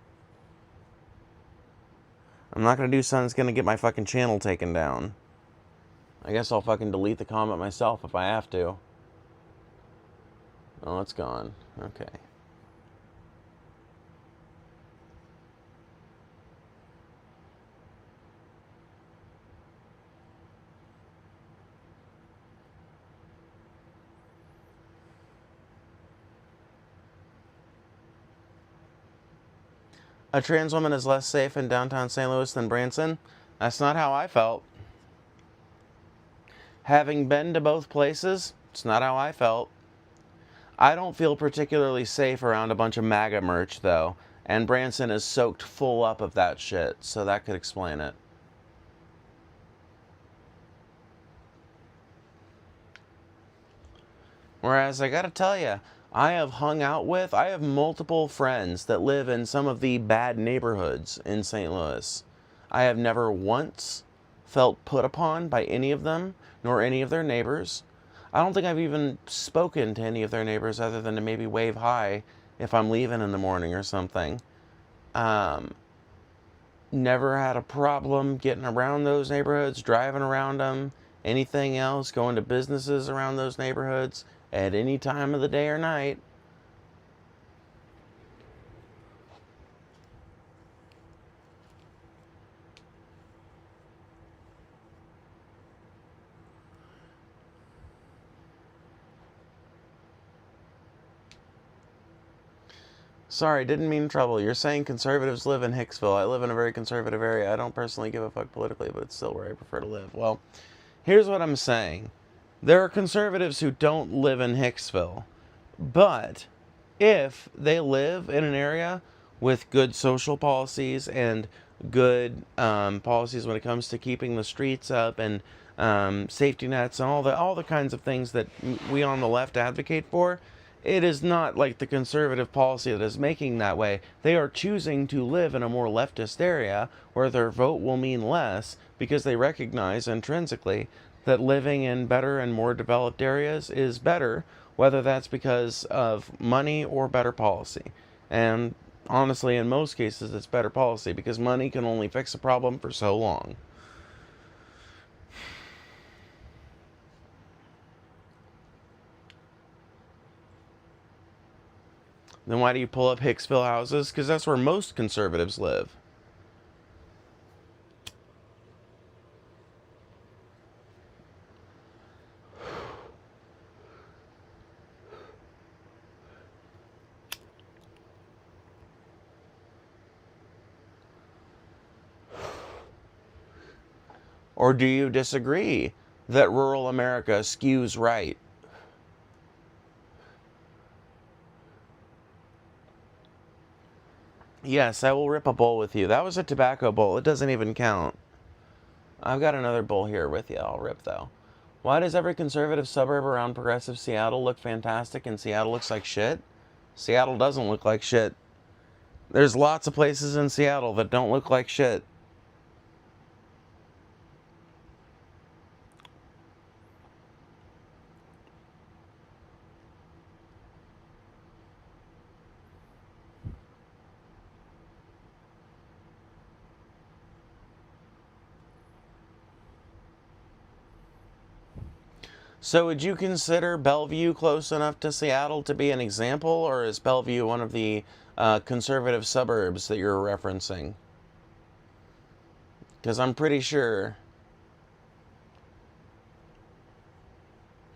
A: I'm not going to do something that's going to get my fucking channel taken down. I guess I'll fucking delete the comment myself if I have to. Oh, it's gone. Okay. A trans woman is less safe in downtown St. Louis than Branson? That's not how I felt. Having been to both places, it's not how I felt. I don't feel particularly safe around a bunch of Maga merch, though, and Branson is soaked full up of that shit, so that could explain it. Whereas, I gotta tell you, I have multiple friends that live in some of the bad neighborhoods in St. Louis. I have never once felt put upon by any of them, nor any of their neighbors. I don't think I've even spoken to any of their neighbors other than to maybe wave hi if I'm leaving in the morning or something. Never had a problem getting around those neighborhoods, driving around them, anything else, going to businesses around those neighborhoods at any time of the day or night. Sorry, didn't mean trouble. You're saying conservatives live in Hicksville. I live in a very conservative area. I don't personally give a fuck politically, but it's still where I prefer to live. Well, here's what I'm saying. There are conservatives who don't live in Hicksville. But if they live in an area with good social policies and good policies when it comes to keeping the streets up and safety nets and all the kinds of things that we on the left advocate for, it is not like the conservative policy that is making that way. They are choosing to live in a more leftist area where their vote will mean less because they recognize intrinsically that living in better and more developed areas is better, whether that's because of money or better policy. And honestly, in most cases, it's better policy because money can only fix a problem for so long. Then why do you pull up Hicksville houses? Because that's where most conservatives live. Or do you disagree that rural America skews right? Yes, I will rip a bowl with you. That was a tobacco bowl. It doesn't even count. I've got another bowl here with you. I'll rip, though. Why does every conservative suburb around progressive Seattle look fantastic and Seattle looks like shit? Seattle doesn't look like shit. There's lots of places in Seattle that don't look like shit. So would you consider Bellevue close enough to Seattle to be an example, or is Bellevue one of the conservative suburbs that you're referencing? Because I'm pretty sure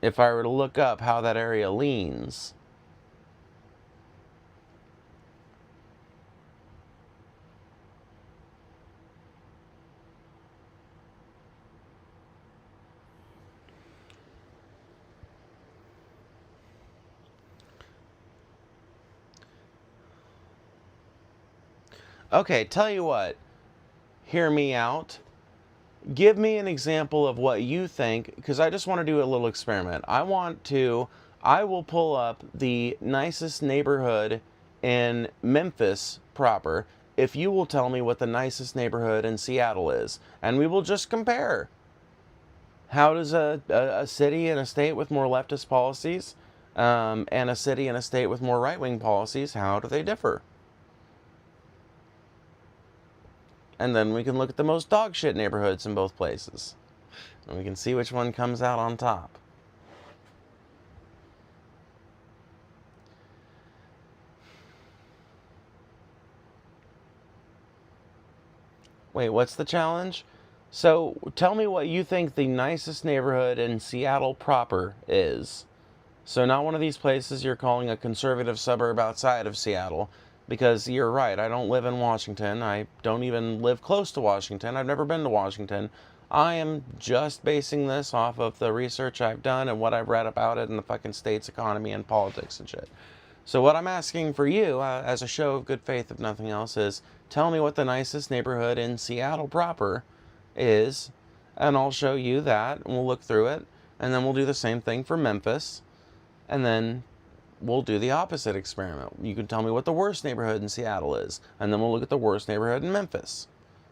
A: if I were to look up how that area leans, Okay, tell you what. Hear me out. Give me an example of what you think, because I just want to do a little experiment. I will pull up the nicest neighborhood in Memphis proper if you will tell me what the nicest neighborhood in Seattle is. And we will just compare. How does a city and a state with more leftist policies and a city and a state with more right-wing policies, how do they differ? And then we can look at the most dog shit neighborhoods in both places. And we can see which one comes out on top. Wait, what's the challenge? So tell me what you think the nicest neighborhood in Seattle proper is. So not one of these places you're calling a conservative suburb outside of Seattle. Because you're right, I don't live in Washington. I don't even live close to Washington. I've never been to Washington. I am just basing this off of the research I've done and what I've read about it and the fucking state's economy and politics and shit. So what I'm asking for you, as a show of good faith if nothing else, is tell me what the nicest neighborhood in Seattle proper is, and I'll show you that, and we'll look through it, and then we'll do the same thing for Memphis, and then we'll do the opposite experiment. You can tell me what the worst neighborhood in Seattle is, and then we'll look at the worst neighborhood in Memphis.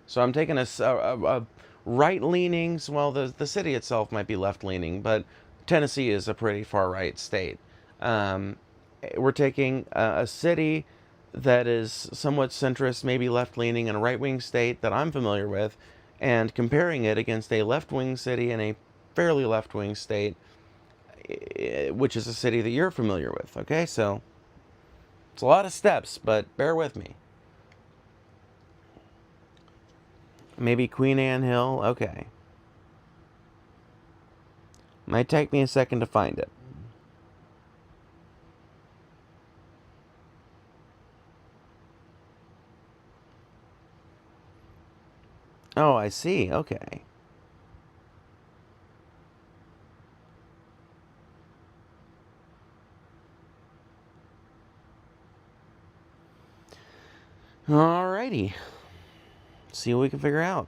A: So I'm taking a right-leaning, well, the city itself might be left-leaning, but Tennessee is a pretty far-right state. We're taking a city that is somewhat centrist, maybe left-leaning, and a right-wing state that I'm familiar with, and comparing it against a left-wing city and a fairly left-wing state, which is a city that you're familiar with. Okay, so it's a lot of steps, but bear with me. Maybe Queen Anne Hill. Okay. Might take me a second to find it. Oh, I see. Okay. Alrighty. See what we can figure out.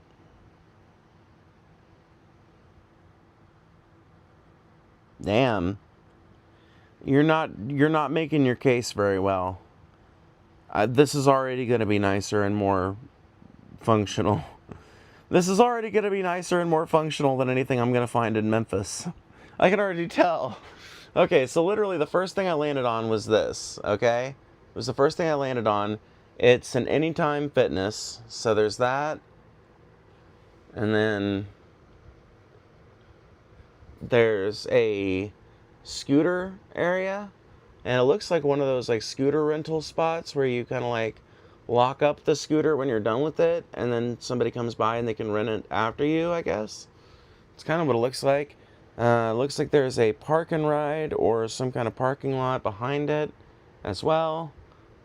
A: Damn. You're not making your case very well. This is already going to be nicer and more functional. This is already going to be nicer and more functional than anything I'm going to find in Memphis. I can already tell. Okay, so literally the first thing I landed on was this, okay? It was the first thing I landed on. It's an Anytime Fitness, so there's that. And then there's a scooter area. And it looks like one of those like scooter rental spots where you kind of like lock up the scooter when you're done with it, and then somebody comes by and they can rent it after you, I guess. It's kind of what it looks like. Looks like there's a park and ride or some kind of parking lot behind it as well.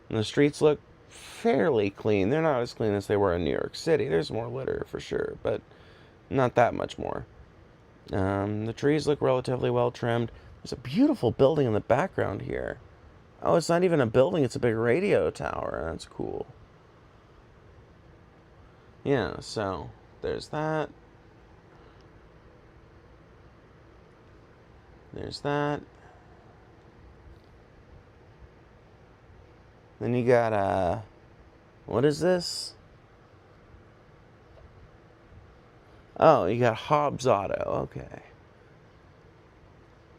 A: And the streets look fairly clean. They're not as clean as they were in New York City. There's more litter for sure, but not that much more. The trees look relatively well trimmed. There's a beautiful building in the background here. Oh, it's not even a building, it's a big radio tower. That's cool. Yeah, so there's that. There's that. Then you got, what is this? Oh, you got Hobbs Auto, okay.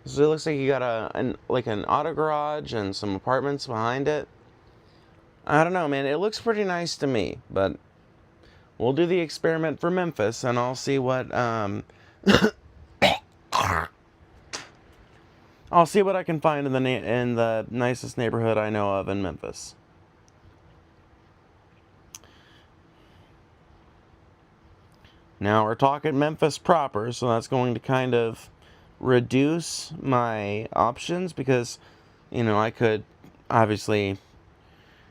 A: So it looks like you got an auto garage and some apartments behind it. I don't know, man. It looks pretty nice to me, but we'll do the experiment for Memphis, and I'll see what I'll see what I can find in the nicest neighborhood I know of in Memphis. Now we're talking Memphis proper, so that's going to kind of reduce my options because, you know, I could obviously,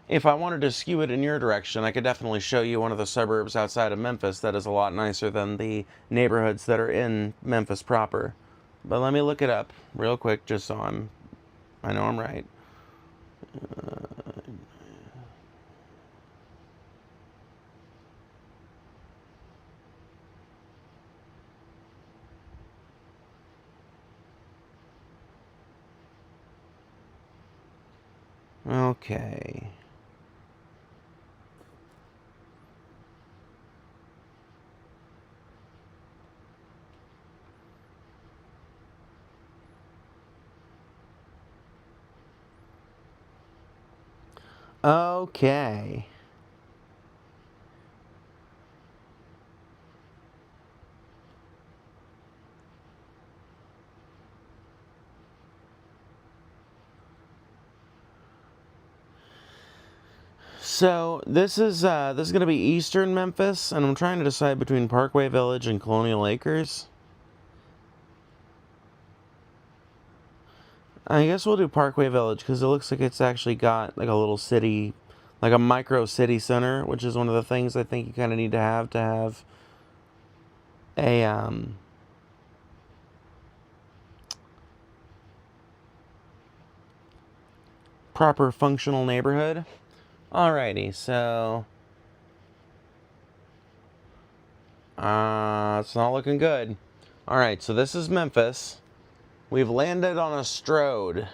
A: if I wanted to skew it in your direction, I could definitely show you one of the suburbs outside of Memphis that is a lot nicer than the neighborhoods that are in Memphis proper. But let me look it up real quick just so I know I'm right. Okay. Okay. So this is going to be Eastern Memphis, and I'm trying to decide between Parkway Village and Colonial Acres. I guess we'll do Parkway Village because it looks like it's actually got like a little city, like a micro city center, which is one of the things I think you kind of need to have a proper functional neighborhood. Alrighty, so it's not looking good. Alright, so this is Memphis. We've landed on a Strode.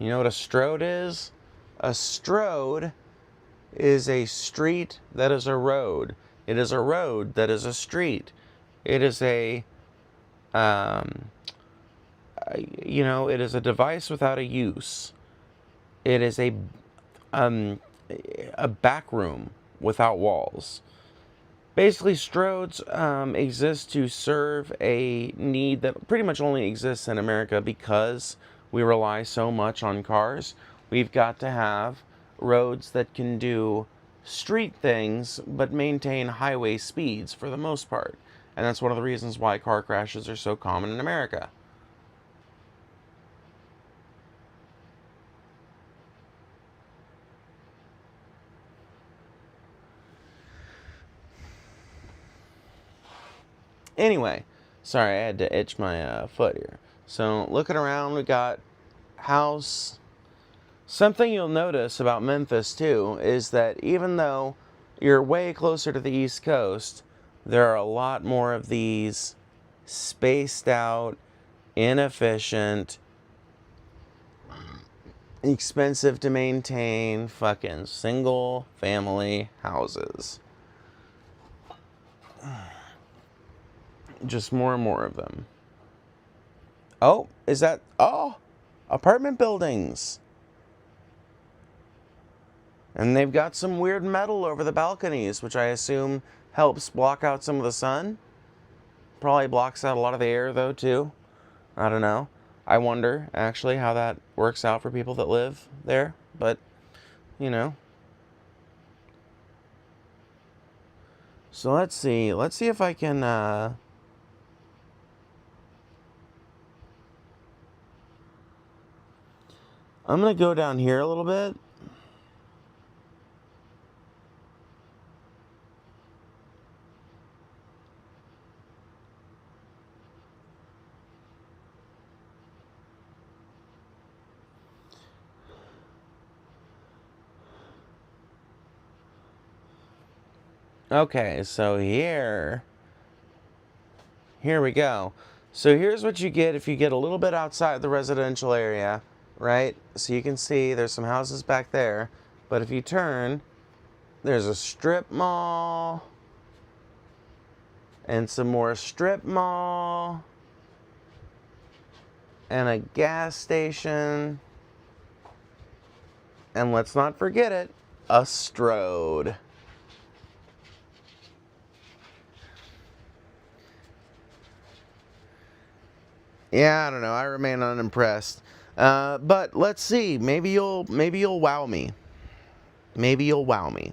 A: You know what a Strode is? A Strode is a street that is a road. It is a road that is a street. It is it is a device without a use. It is a back room without walls. Basically, Strodes exist to serve a need that pretty much only exists in America because we rely so much on cars. We've got to have roads that can do street things but maintain highway speeds for the most part. And that's one of the reasons why car crashes are so common in America. Anyway, sorry, I had to itch my foot here. So, looking around, we got house. Something you'll notice about Memphis, too, is that even though you're way closer to the East Coast, there are a lot more of these spaced out, inefficient, expensive to maintain fucking single family houses. Just more and more of them. Oh, is that... Oh! Apartment buildings! And they've got some weird metal over the balconies, which I assume helps block out some of the sun. Probably blocks out a lot of the air, though, too. I don't know. I wonder, actually, how that works out for people that live there. But, you know. So let's see. Let's see if I can... I'm going to go down here a little bit. Okay, so here we go. So here's what you get if you get a little bit outside the residential area, right? So you can see there's some houses back there, but if you turn, there's a strip mall, and some more strip mall, and a gas station, and let's not forget it, a Strode. Yeah, I don't know. I remain unimpressed. But let's see. Maybe you'll wow me. Maybe you'll wow me.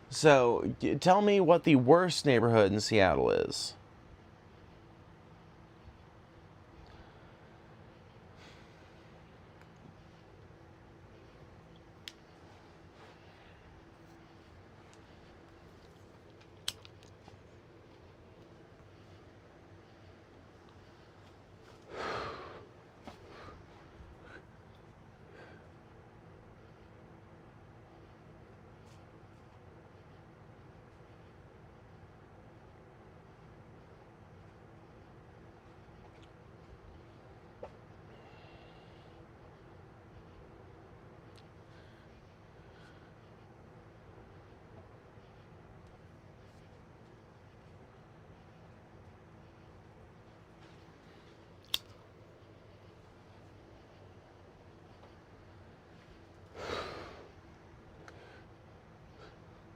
A: So, tell me what the worst neighborhood in Seattle is.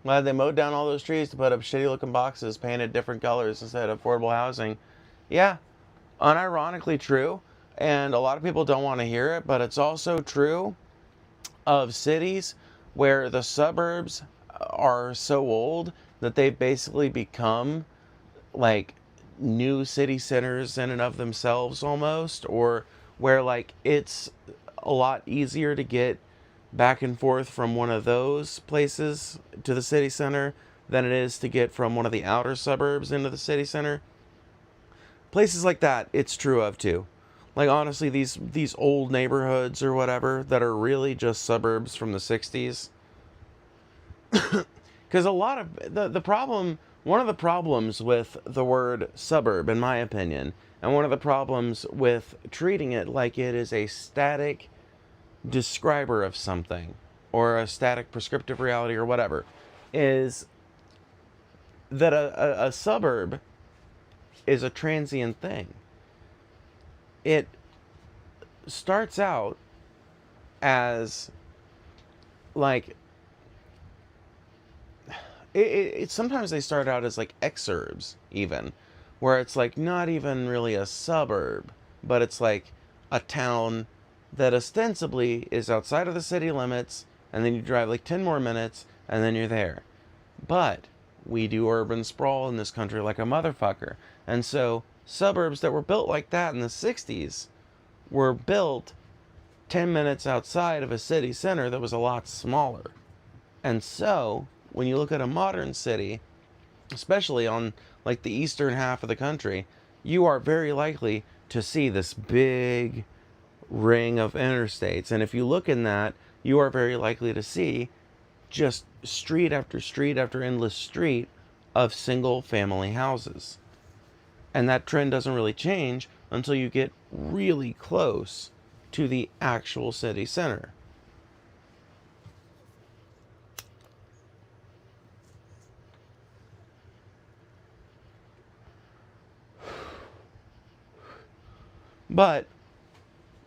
A: Glad they mowed down all those trees to put up shitty looking boxes painted different colors instead of affordable housing. Yeah, unironically true. And a lot of people don't want to hear it, but it's also true of cities where the suburbs are so old that they've basically become like new city centers in and of themselves almost, or where like it's a lot easier to get back and forth from one of those places to the city center than it is to get from one of the outer suburbs into the city center. Places like that, it's true of too. Like honestly, these old neighborhoods or whatever that are really just suburbs from the 60s. Because a lot of the problem, one of the problems with the word suburb, in my opinion, and one of the problems with treating it like it is a static describer of something or a static prescriptive reality or whatever, is that a suburb is a transient thing. It starts out as like sometimes they start out as like exurbs even, where it's like not even really a suburb, but it's like a town that ostensibly is outside of the city limits, and then you drive like 10 more minutes and then you're there. But we do urban sprawl in this country like a motherfucker, and so suburbs that were built like that in the 60s were built 10 minutes outside of a city center that was a lot smaller. And so when you look at a modern city, especially on like the eastern half of the country, you are very likely to see this big ring of interstates. And if you look in that, you are very likely to see just street after street after endless street of single family houses. And that trend doesn't really change until you get really close to the actual city center. But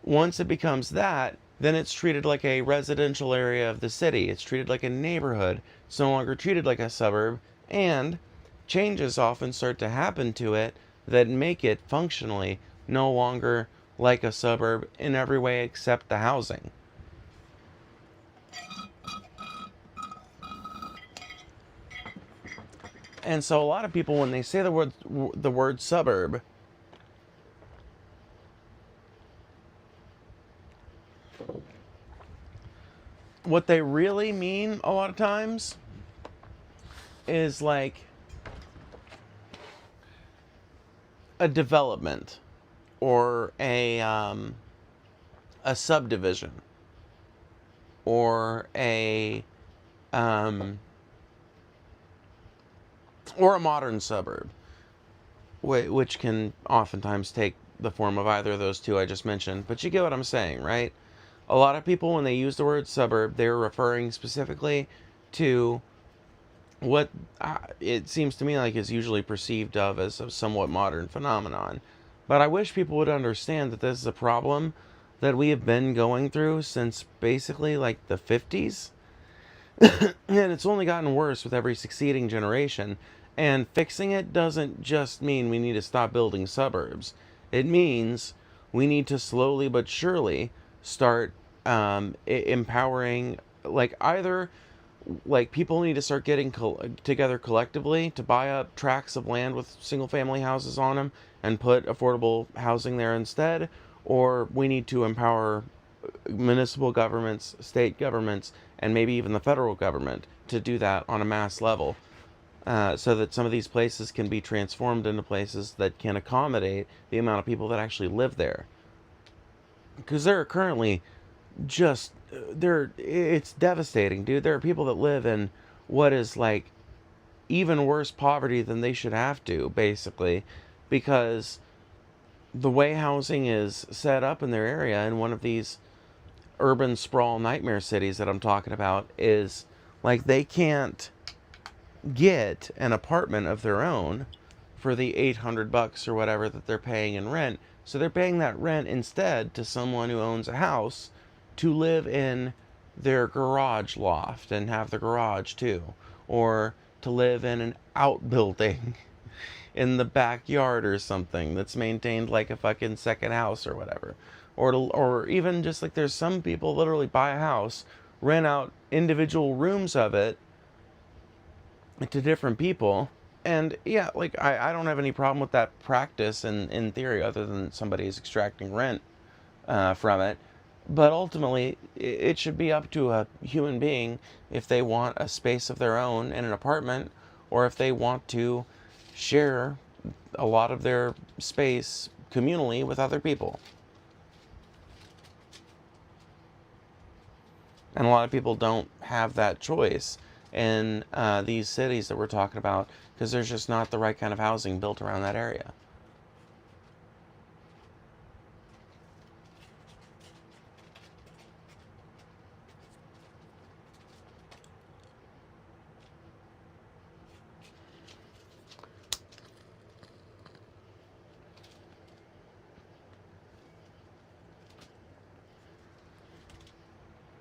A: once it becomes that, then it's treated like a residential area of the city. It's treated like a neighborhood. It's no longer treated like a suburb. And changes often start to happen to it that make it functionally no longer like a suburb in every way except the housing. And so a lot of people, when they say the word suburb, what they really mean a lot of times is like a development or a subdivision or or a modern suburb, which can oftentimes take the form of either of those two I just mentioned. But you get what I'm saying, right? A lot of people, when they use the word suburb, they're referring specifically to what it seems to me like is usually perceived of as a somewhat modern phenomenon. But I wish people would understand that this is a problem that we have been going through since basically like the 50s. And it's only gotten worse with every succeeding generation. And fixing it doesn't just mean we need to stop building suburbs. It means we need to slowly but surely start empowering, like either like people need to start getting together collectively to buy up tracts of land with single family houses on them and put affordable housing there instead, or we need to empower municipal governments, state governments, and maybe even the federal government to do that on a mass level, so that some of these places can be transformed into places that can accommodate the amount of people that actually live there. Because there are currently just it's devastating, dude. There are people that live in what is like even worse poverty than they should have to, basically, because the way housing is set up in their area in one of these urban sprawl nightmare cities that I'm talking about is like they can't get an apartment of their own for the $800 or whatever that they're paying in rent. So they're paying that rent instead to someone who owns a house to live in their garage loft and have the garage too. or to live in an outbuilding in the backyard or something that's maintained like a fucking second house or whatever. Or even just like there's some people literally buy a house, rent out individual rooms of it to different people. And yeah, like I don't have any problem with that practice in theory, other than somebody is extracting rent from it. But ultimately, it should be up to a human being if they want a space of their own in an apartment, or if they want to share a lot of their space communally with other people. And a lot of people don't have that choice in these cities that we're talking about, because there's just not the right kind of housing built around that area.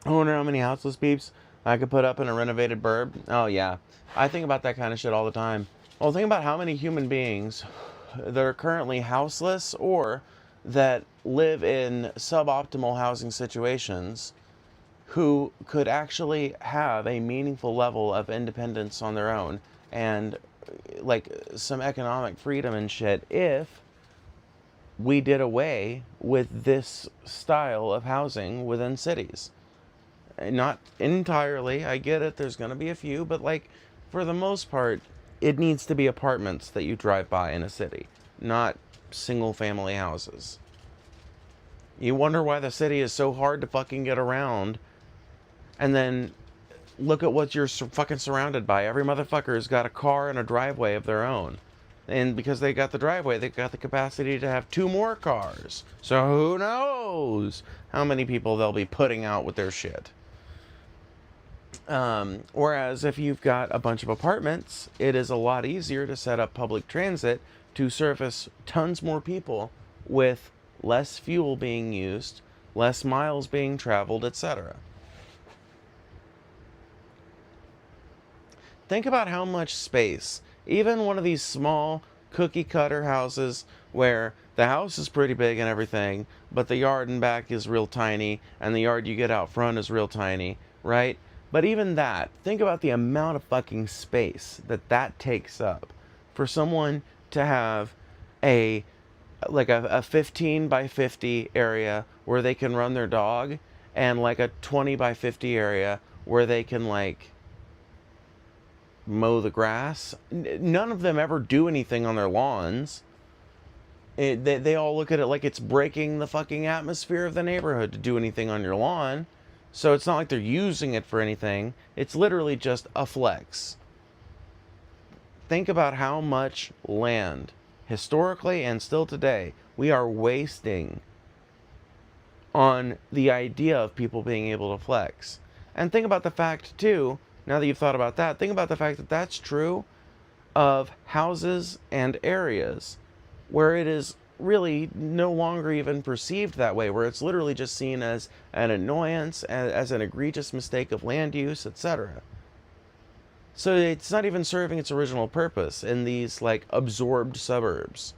A: I wonder how many houseless peeps I could put up in a renovated burb. Oh yeah, I think about that kind of shit all the time. Well, think about how many human beings that are currently houseless or that live in suboptimal housing situations who could actually have a meaningful level of independence on their own and like some economic freedom and shit if we did away with this style of housing within cities. Not entirely, I get it, there's going to be a few, but like for the most part, it needs to be apartments that you drive by in a city, not single family houses. You wonder why the city is so hard to fucking get around, and then look at what you're fucking surrounded by. Every motherfucker's got a car and a driveway of their own. And because they got the driveway, they've got the capacity to have 2 more cars. So who knows how many people they'll be putting out with their shit. Whereas if you've got a bunch of apartments, it is a lot easier to set up public transit to service tons more people with less fuel being used, less miles being traveled, etc. Think about how much space, even one of these small cookie cutter houses where the house is pretty big and everything, but the yard in back is real tiny and the yard you get out front is real tiny, right? But even that, think about the amount of fucking space that takes up for someone to have a 15 by 50 area where they can run their dog, and like a 20 by 50 area where they can like mow the grass. None of them ever do anything on their lawns. They all look at it like it's breaking the fucking atmosphere of the neighborhood to do anything on your lawn. So it's not like they're using it for anything. It's literally just a flex. Think about how much land, historically and still today, we are wasting on the idea of people being able to flex. And think about the fact, too, now that you've thought about that, think about the fact that that's true of houses and areas where it is really no longer even perceived that way, where it's literally just seen as an annoyance, as an egregious mistake of land use, etc. So it's not even serving its original purpose in these like absorbed suburbs,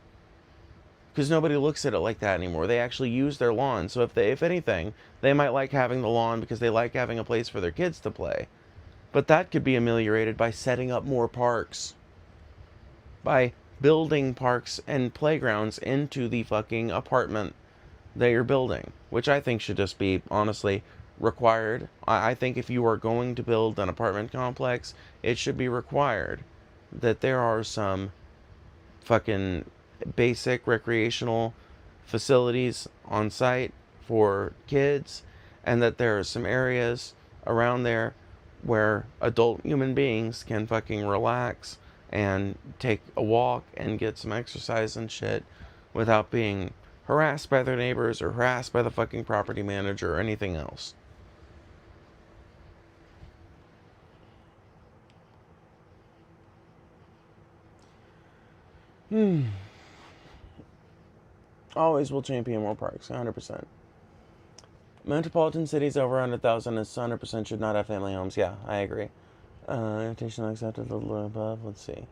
A: because nobody looks at it like that anymore. They actually use their lawn. So if anything, they might like having the lawn because they like having a place for their kids to play. But that could be ameliorated by setting up more parks, by building parks and playgrounds into the fucking apartment that you're building, which I think should just be, honestly, required. I think if you are going to build an apartment complex, it should be required that there are some fucking basic recreational facilities on site for kids, and that there are some areas around there where adult human beings can fucking relax and take a walk and get some exercise and shit without being harassed by their neighbors or harassed by the fucking property manager or anything else. Always will champion more parks, 100%. Metropolitan cities over 100,000 is 100% should not have family homes. Yeah, I agree. Invitation accepted, a little above. Let's see.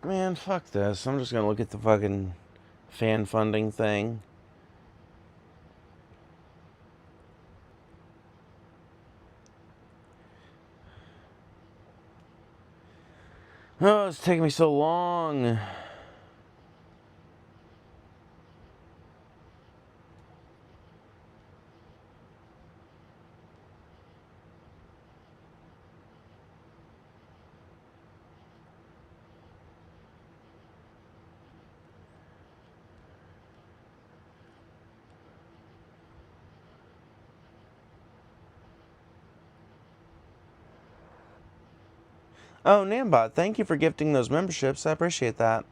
A: Man, fuck this. I'm just gonna look at the fucking fan funding thing. Oh, it's taking me so long. Oh, Nambot, thank you for gifting those memberships. I appreciate that.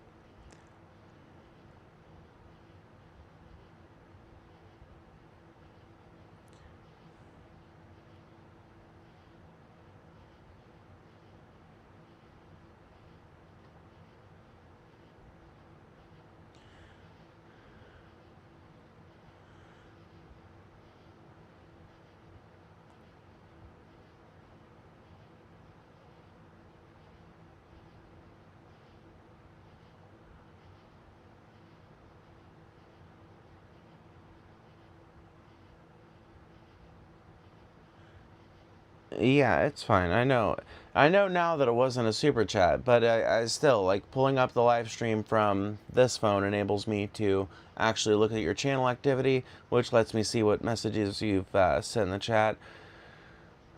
A: Yeah, it's fine. I know. I know now that it wasn't a super chat, but I still, like, pulling up the live stream from this phone enables me to actually look at your channel activity, which lets me see what messages you've sent in the chat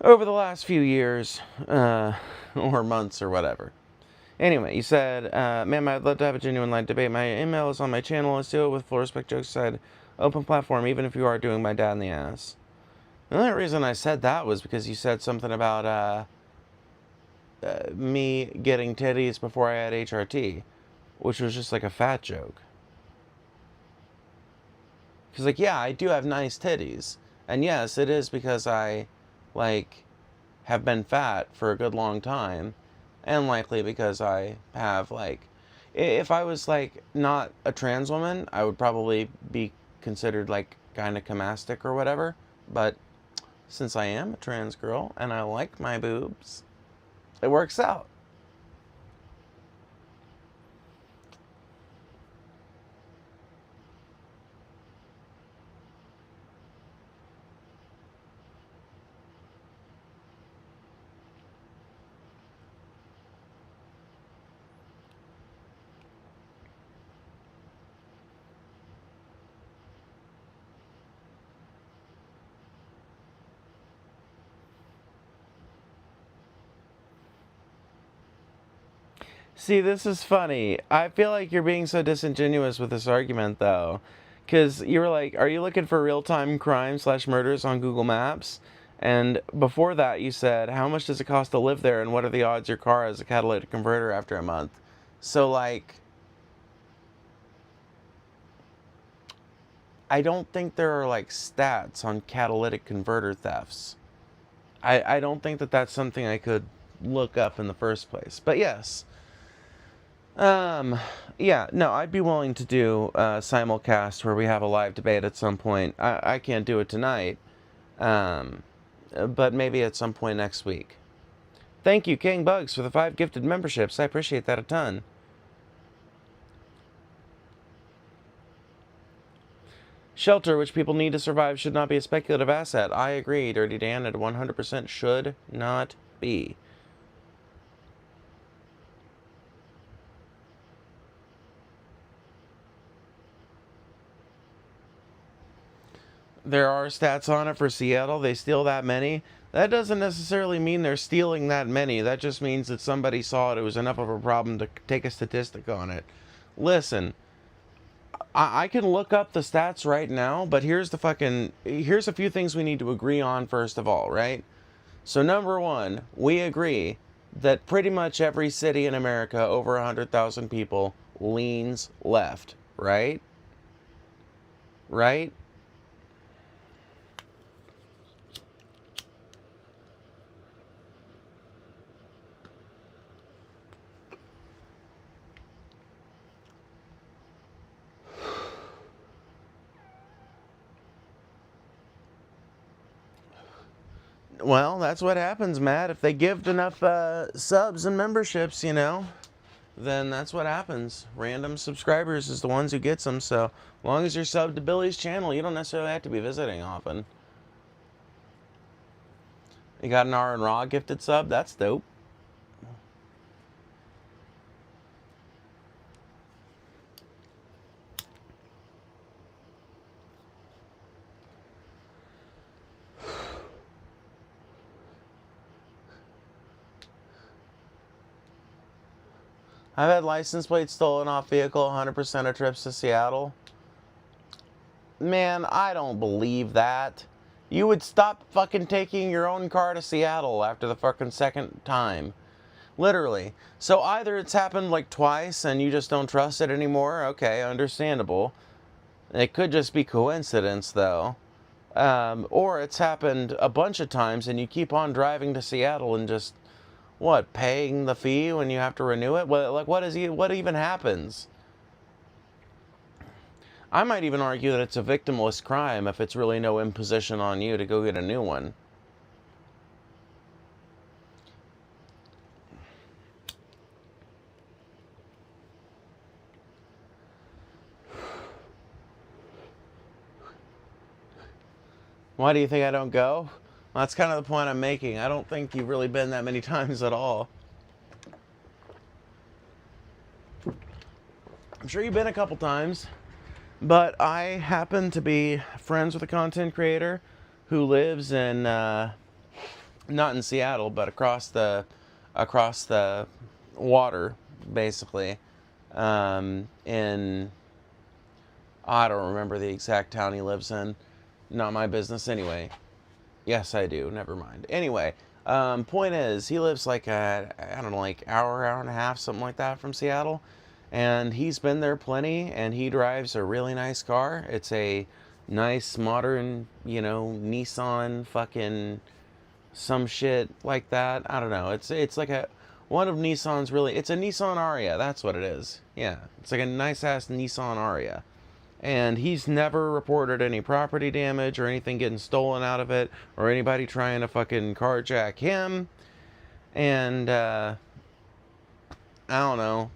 A: over the last few years, or months, or whatever. Anyway, you said, ma'am, I'd love to have a genuine live debate. My email is on my channel. Let's do it with full respect jokes aside. Open platform, even if you are doing my dad in the ass. The only reason I said that was because you said something about me getting titties before I had HRT, which was just like a fat joke. Because, like, yeah, I do have nice titties. And yes, it is because I, like, have been fat for a good long time. And likely because I have, like, if I was, like, not a trans woman, I would probably be considered, like, gynecomastic or whatever. But since I am a trans girl and I like my boobs, it works out. See, this is funny. I feel like you're being so disingenuous with this argument, though. Because you were like, are you looking for real-time crime/murders on Google Maps? And before that, you said, how much does it cost to live there, and what are the odds your car has a catalytic converter after a month? So, like, I don't think there are, like, stats on catalytic converter thefts. I don't think that that's something I could look up in the first place. But yes. Yeah, no, I'd be willing to do a simulcast where we have a live debate at some point. I can't do it tonight, but maybe at some point next week. Thank you, King Bugs, for the 5 gifted memberships. I appreciate that a ton. Shelter, which people need to survive, should not be a speculative asset. I agree, Dirty Dan, it 100% should not be. There are stats on it for Seattle. They steal that many. That doesn't necessarily mean they're stealing that many. That just means that somebody saw it. It was enough of a problem to take a statistic on it. Listen, I can look up the stats right now, but here's a few things we need to agree on first of all, right? So number one, we agree that pretty much every city in America over 100,000 people leans left, right? Right? Well, that's what happens, Matt. If they give enough subs and memberships, you know, then that's what happens. Random subscribers is the ones who gets them. So, as long as you're subbed to Billy's channel, you don't necessarily have to be visiting often. You got an R and Raw gifted sub? That's dope. I've had license plates stolen off vehicle 100% of trips to Seattle. Man, I don't believe that. You would stop fucking taking your own car to Seattle after the fucking second time. Literally. So either it's happened like twice and you just don't trust it anymore. Okay, understandable. It could just be coincidence though. Or it's happened a bunch of times and you keep on driving to Seattle and just, what, paying the fee when you have to renew it? What even happens? I might even argue that it's a victimless crime if it's really no imposition on you to go get a new one. Why do you think I don't go? Well, that's kind of the point I'm making. I don't think you've really been that many times at all. I'm sure you've been a couple times, but I happen to be friends with a content creator who lives in, not in Seattle, but across the water, basically, in, I don't remember the exact town he lives in. Not my business anyway. Yes, I do. Never mind. Anyway, point is, he lives like I don't know, like hour and a half, something like that from Seattle. And he's been there plenty, and he drives a really nice car. It's a nice, modern, you know, Nissan fucking some shit like that. I don't know. It's like one of Nissan's really, it's a Nissan Aria. That's what it is. Yeah, it's like a nice-ass Nissan Aria. And he's never reported any property damage or anything getting stolen out of it or anybody trying to fucking carjack him. And, I don't know.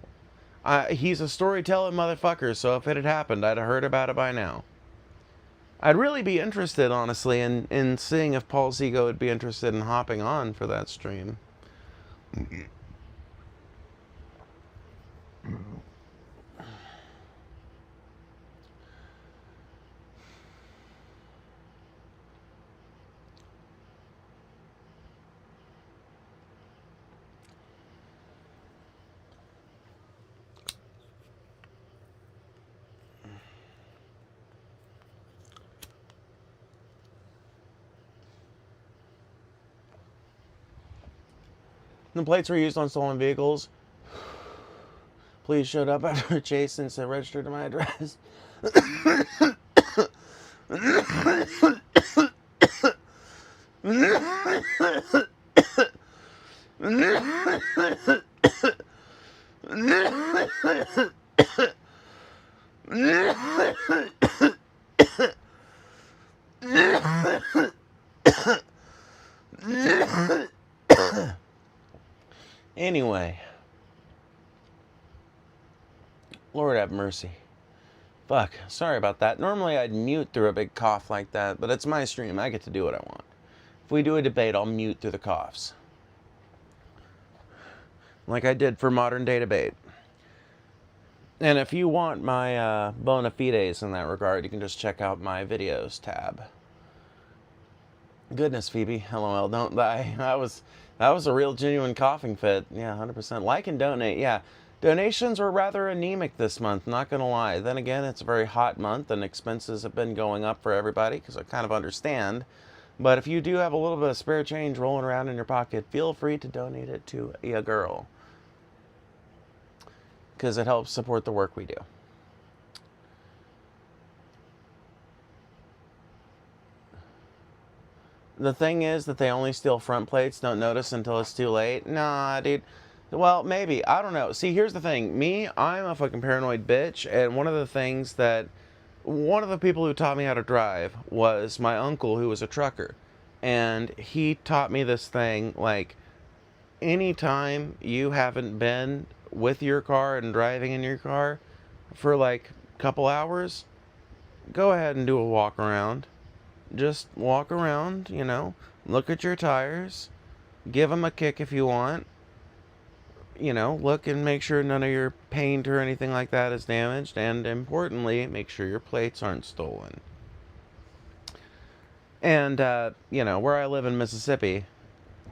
A: He's a storytelling motherfucker, so if it had happened, I'd have heard about it by now. I'd really be interested, honestly, in seeing if Paul Zigo would be interested in hopping on for that stream. The plates were used on stolen vehicles. Police showed up after a chase and said registered to my address. Anyway, Lord have mercy. Fuck, sorry about that. Normally I'd mute through a big cough like that, but it's my stream. I get to do what I want. If we do a debate, I'll mute through the coughs. Like I did for Modern Day Debate. And if you want my bona fides in that regard, you can just check out my videos tab. Goodness, Phoebe. LOL, don't die. That was a real genuine coughing fit. Yeah, 100%. Like and donate. Yeah. Donations were rather anemic this month, not going to lie. Then again, it's a very hot month and expenses have been going up for everybody because I kind of understand. But if you do have a little bit of spare change rolling around in your pocket, feel free to donate it to a girl. because it helps support the work we do. The thing is that they only steal front plates, don't notice until it's too late. Nah, dude. Well, maybe. I don't know. See, here's the thing. I'm a fucking paranoid bitch, and one of the people who taught me how to drive was my uncle, who was a trucker. And he taught me this thing, like, anytime you haven't been with your car and driving in your car for like a couple hours, go ahead and do a walk around. Just walk around, look at your tires, give them a kick if you want, look and make sure none of your paint or anything like that is damaged, and importantly, make sure your plates aren't stolen. And, where I live in Mississippi,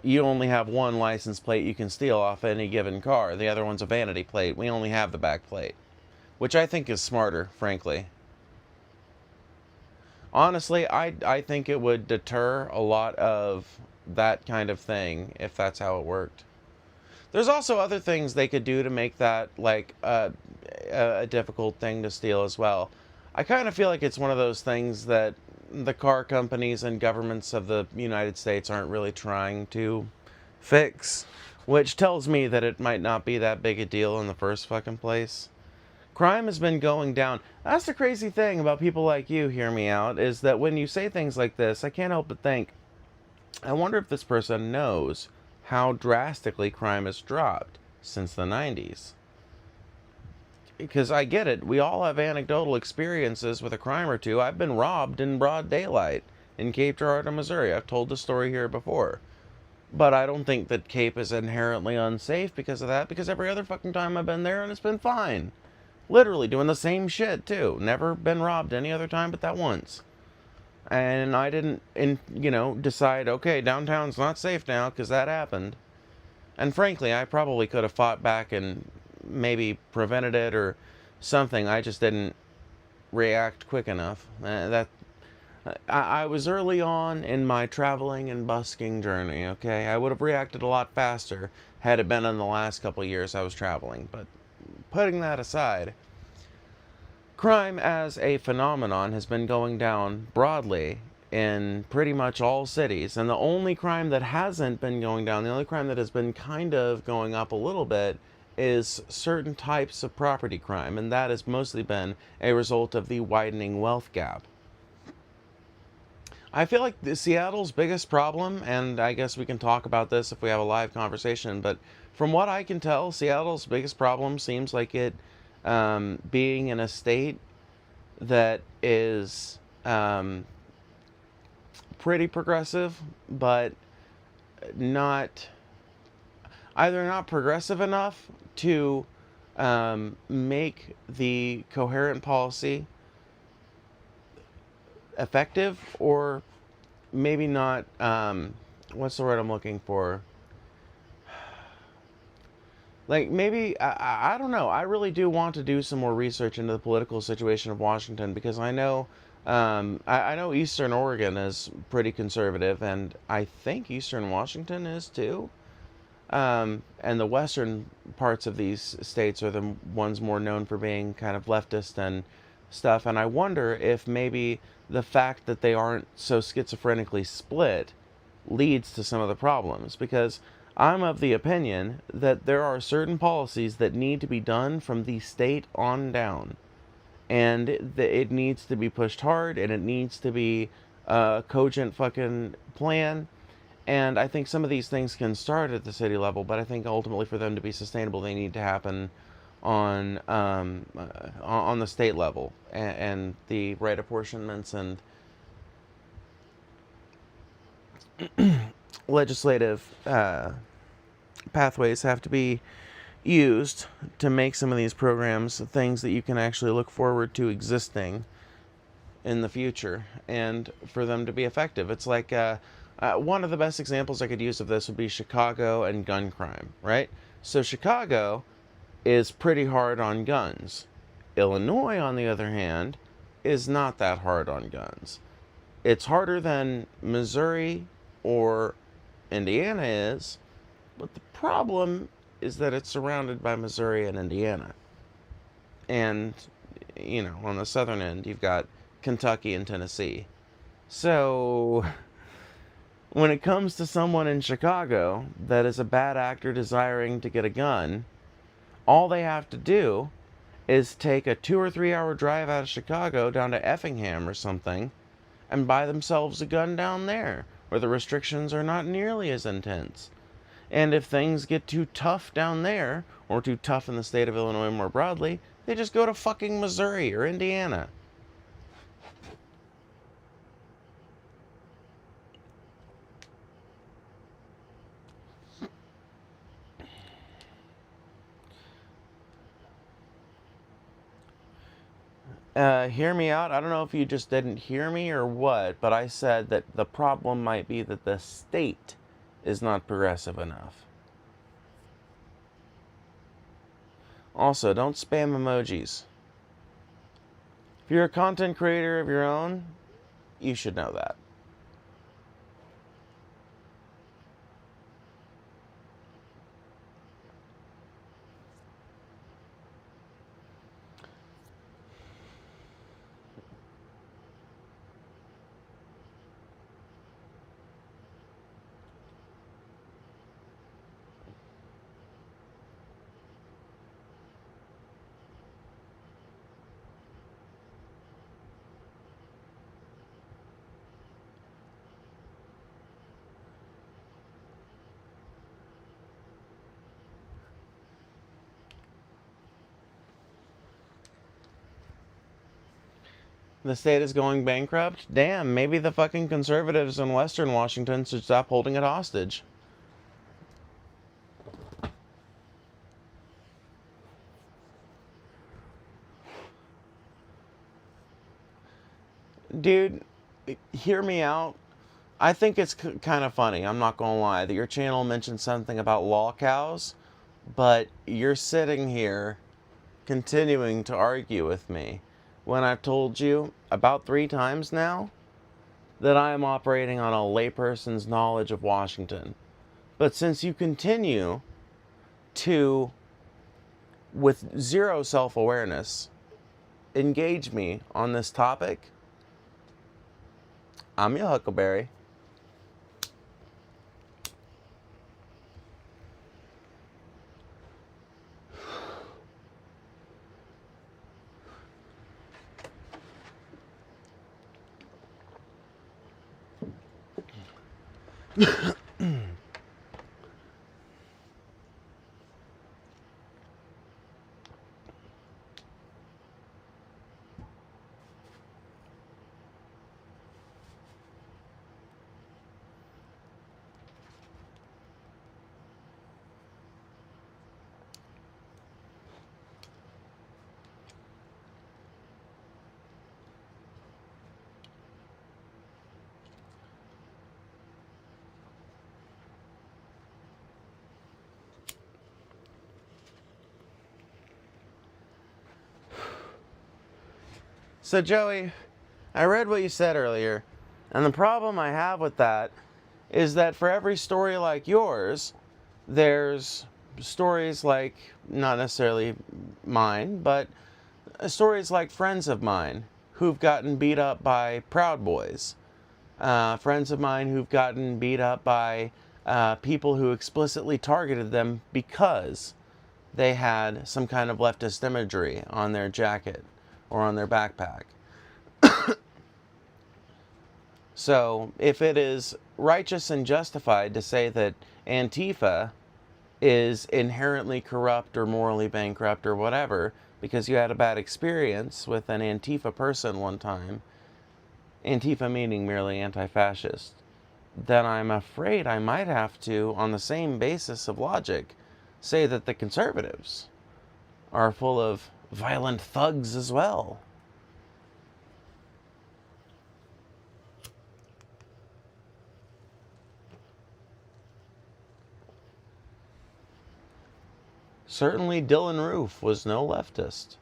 A: you only have one license plate you can steal off any given car. The other one's a vanity plate. We only have the back plate, which I think is smarter, frankly. Honestly, I think it would deter a lot of that kind of thing if that's how it worked. There's also other things they could do to make that like a difficult thing to steal as well. I kind of feel like it's one of those things that the car companies and governments of the United States aren't really trying to fix, which tells me that it might not be that big a deal in the first fucking place. Crime has been going down. That's the crazy thing about people like you, hear me out, is that when you say things like this, I can't help but think, I wonder if this person knows how drastically crime has dropped since the 90s. Because I get it, we all have anecdotal experiences with a crime or two. I've been robbed in broad daylight in Cape Girardeau, Missouri. I've told the story here before. But I don't think that Cape is inherently unsafe because of that, because every other fucking time I've been there and it's been fine. Literally doing the same shit, too. Never been robbed any other time but that once. And I didn't, decide, okay, downtown's not safe now, because that happened. And frankly, I probably could have fought back and maybe prevented it or something. I just didn't react quick enough. I was early on in my traveling and busking journey, okay? I would have reacted a lot faster had it been in the last couple of years I was traveling, but putting that aside, crime as a phenomenon has been going down broadly in pretty much all cities. And the only crime that hasn't been going down, the only crime that has been kind of going up a little bit, is certain types of property crime. And that has mostly been a result of the widening wealth gap. I feel like Seattle's biggest problem, and I guess we can talk about this if we have a live conversation, but from what I can tell, Seattle's biggest problem seems like it being in a state that is pretty progressive, but either not progressive enough to make the coherent policy effective, or maybe not, what's the word I'm looking for? Like, maybe, I don't know. I really do want to do some more research into the political situation of Washington, because I know, I know Eastern Oregon is pretty conservative, and I think Eastern Washington is too. And the western parts of these states are the ones more known for being kind of leftist and stuff. And I wonder if maybe the fact that they aren't so schizophrenically split leads to some of the problems, because I'm of the opinion that there are certain policies that need to be done from the state on down. And it needs to be pushed hard, and it needs to be a cogent fucking plan. And I think some of these things can start at the city level, but I think ultimately for them to be sustainable, they need to happen on the state level. And the right apportionments and legislative pathways have to be used to make some of these programs things that you can actually look forward to existing in the future, and for them to be effective. It's like one of the best examples I could use of this would be Chicago and gun crime, right? So Chicago is pretty hard on guns. Illinois, on the other hand, is not that hard on guns. It's harder than Missouri or Indiana is, but the problem is that it's surrounded by Missouri and Indiana. And, you know, on the southern end, you've got Kentucky and Tennessee. So, when it comes to someone in Chicago that is a bad actor desiring to get a gun, all they have to do is take a 2 or 3 hour drive out of Chicago down to Effingham or something and buy themselves a gun down there, where the restrictions are not nearly as intense. And if things get too tough down there, or too tough in the state of Illinois more broadly, they just go to fucking Missouri or Indiana. Hear me out. I don't know if you just didn't hear me or what, but I said that the problem might be that the state is not progressive enough. Also, don't spam emojis. If you're a content creator of your own, you should know that. The state is going bankrupt? Damn, maybe the fucking conservatives in Western Washington should stop holding it hostage. Dude, hear me out. I think it's kind of funny, I'm not gonna lie, that your channel mentioned something about law cows, but you're sitting here continuing to argue with me when I've told you about 3 times now that I am operating on a layperson's knowledge of Washington. But since you continue to, with zero self-awareness, engage me on this topic, I'm your Huckleberry. So Joey, I read what you said earlier, and the problem I have with that is that for every story like yours, there's stories like, not necessarily mine, but stories like friends of mine who've gotten beat up by Proud Boys. Friends of mine who've gotten beat up by people who explicitly targeted them because they had some kind of leftist imagery on their jacket or on their backpack. So, if it is righteous and justified to say that Antifa is inherently corrupt or morally bankrupt or whatever, because you had a bad experience with an Antifa person one time, Antifa meaning merely anti-fascist, then I'm afraid I might have to, on the same basis of logic, say that the conservatives are full of violent thugs as well. Certainly Dylan Roof was no leftist.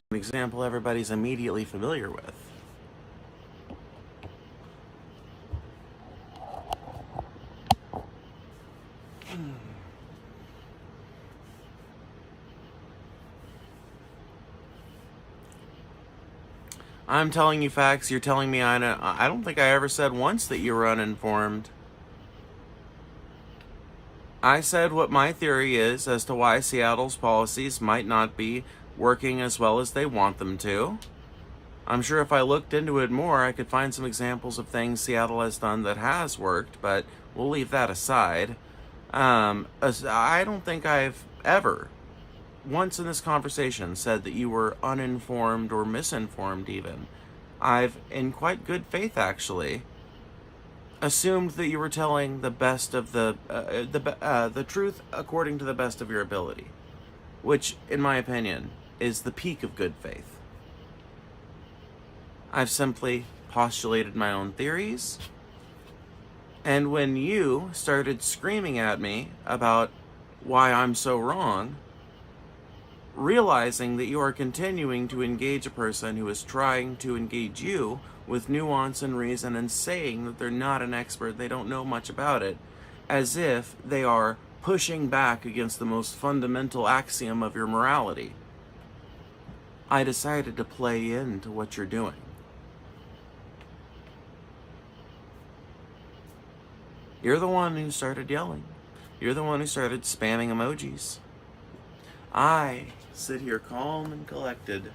A: An example everybody's immediately familiar with. I'm telling you facts, you're telling me I don't think I ever said once that you were uninformed. I said what my theory is as to why Seattle's policies might not be working as well as they want them to. I'm sure if I looked into it more, I could find some examples of things Seattle has done that has worked, but we'll leave that aside. I don't think I've ever, once in this conversation, said that you were uninformed or misinformed even. I've, in quite good faith actually, assumed that you were telling the best of the truth according to the best of your ability, which, in my opinion, is the peak of good faith. I've simply postulated my own theories, and when you started screaming at me about why I'm so wrong, realizing that you are continuing to engage a person who is trying to engage you with nuance and reason and saying that they're not an expert, they don't know much about it, as if they are pushing back against the most fundamental axiom of your morality, I decided to play into what you're doing. You're the one who started yelling. You're the one who started spamming emojis. I sit here calm and collected.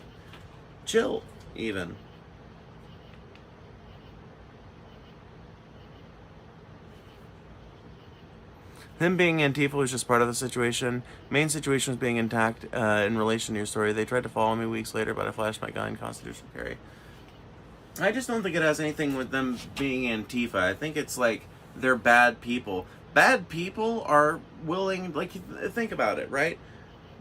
A: Chill, even. Him being Antifa was just part of the situation. Main situation was being intact in relation to your story. They tried to follow me weeks later, but I flashed my gun in constitutional carry. I just don't think it has anything with them being Antifa. I think it's like they're bad people. Bad people are willing, like, think about it, right?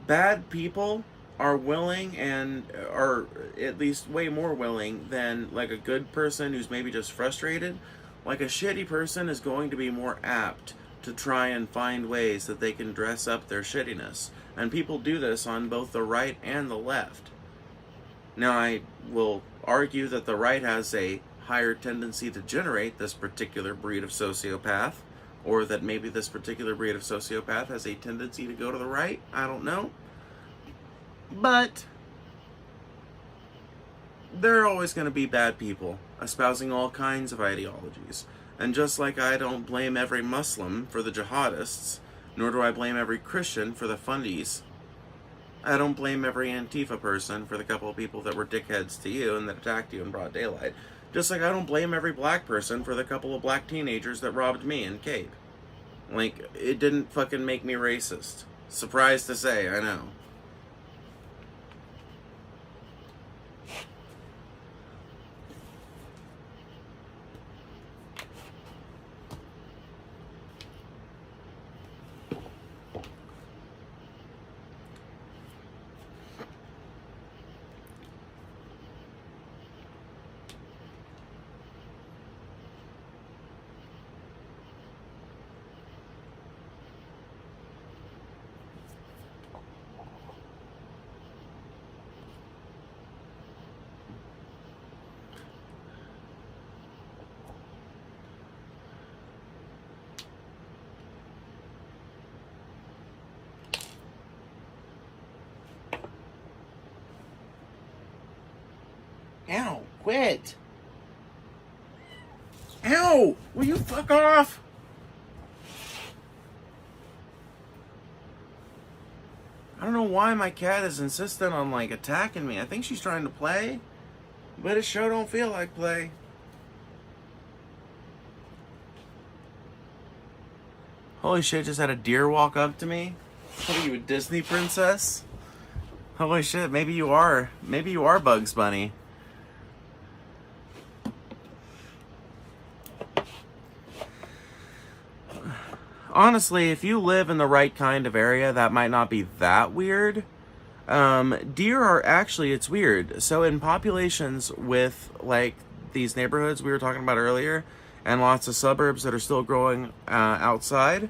A: Bad people are willing and are at least way more willing than like a good person who's maybe just frustrated. Like a shitty person is going to be more apt to try and find ways that they can dress up their shittiness. And people do this on both the right and the left. Now, I will argue that the right has a higher tendency to generate this particular breed of sociopath, or that maybe this particular breed of sociopath has a tendency to go to the right. I don't know. But there are always going to be bad people espousing all kinds of ideologies. And just like I don't blame every Muslim for the jihadists, nor do I blame every Christian for the fundies, I don't blame every Antifa person for the couple of people that were dickheads to you and that attacked you in broad daylight. Just like I don't blame every black person for the couple of black teenagers that robbed me in Cape. Like, it didn't fucking make me racist. Surprised to say, I know. Ow, quit. Ow, will you fuck off? I don't know why my cat is insistent on, like, attacking me. I think she's trying to play, but it sure don't feel like play. Holy shit, just had a deer walk up to me. What are you, a Disney princess? Holy shit, maybe you are. Maybe you are Bugs Bunny. Honestly, if you live in the right kind of area, that might not be that weird. Deer are actually, it's weird. So in populations with, like, these neighborhoods we were talking about earlier, and lots of suburbs that are still growing outside,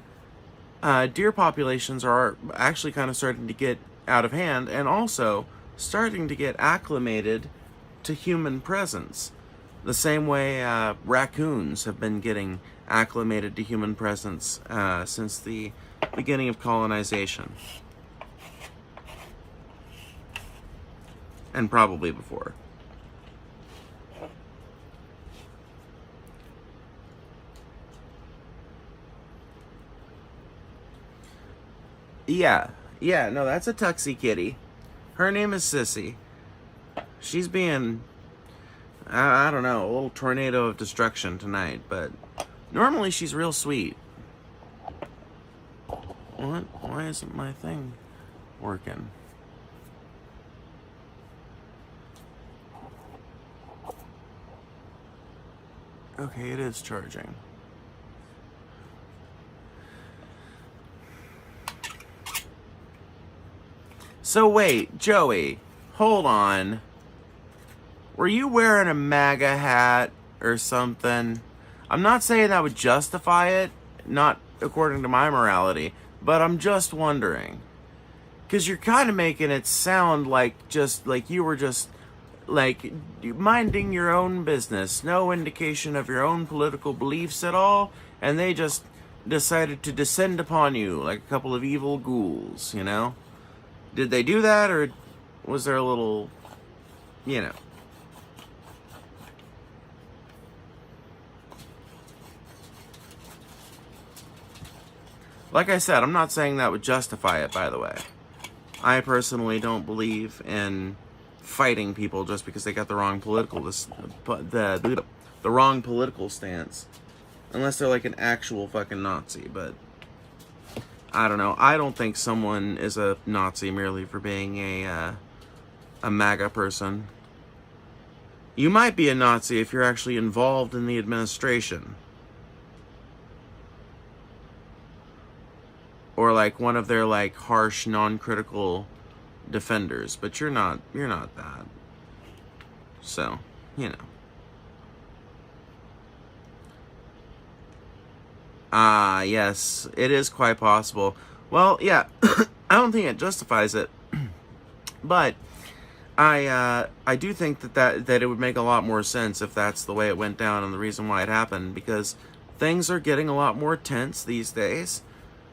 A: deer populations are actually kind of starting to get out of hand, and also starting to get acclimated to human presence. The same way raccoons have been getting acclimated to human presence since the beginning of colonization. And probably before. Yeah, no, that's a Tuxie kitty. Her name is Sissy. She's being, I don't know, a little tornado of destruction tonight, but normally she's real sweet. What? Why isn't my thing working? Okay, it is charging. So wait, Joey, hold on. Were you wearing a MAGA hat or something? I'm not saying that would justify it, not according to my morality, but I'm just wondering. Because you're kind of making it sound like you were just like minding your own business, no indication of your own political beliefs at all, and they just decided to descend upon you like a couple of evil ghouls, you know? Did they do that, or was there a little, you know? Like I said, I'm not saying that would justify it, by the way. I personally don't believe in fighting people just because they got the wrong political the wrong political stance, unless they're like an actual fucking Nazi. But I don't know. I don't think someone is a Nazi merely for being a MAGA person. You might be a Nazi if you're actually involved in the administration, or like one of their like harsh, non-critical defenders, but you're not that. So, you know. Yes, it is quite possible. Well, yeah, I don't think it justifies it, but I do think that it would make a lot more sense if that's the way it went down and the reason why it happened, because things are getting a lot more tense these days,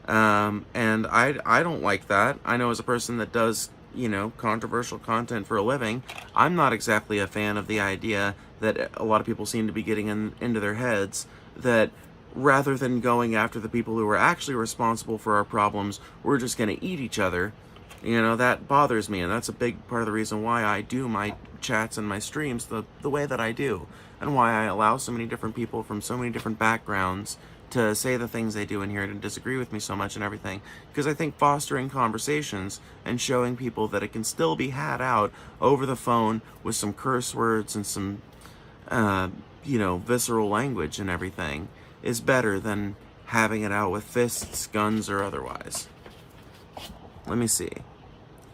A: and I don't like that. I know as a person that does, you know, controversial content for a living, I'm not exactly a fan of the idea that a lot of people seem to be getting into their heads, that rather than going after the people who are actually responsible for our problems, we're just going to eat each other. You know, that bothers me, and that's a big part of the reason why I do my chats and my streams the way that I do, and why I allow so many different people from so many different backgrounds to say the things they do in here and to disagree with me so much and everything, because I think fostering conversations and showing people that it can still be had out over the phone with some curse words and some, you know, visceral language and everything is better than having it out with fists, guns, or otherwise. Let me see.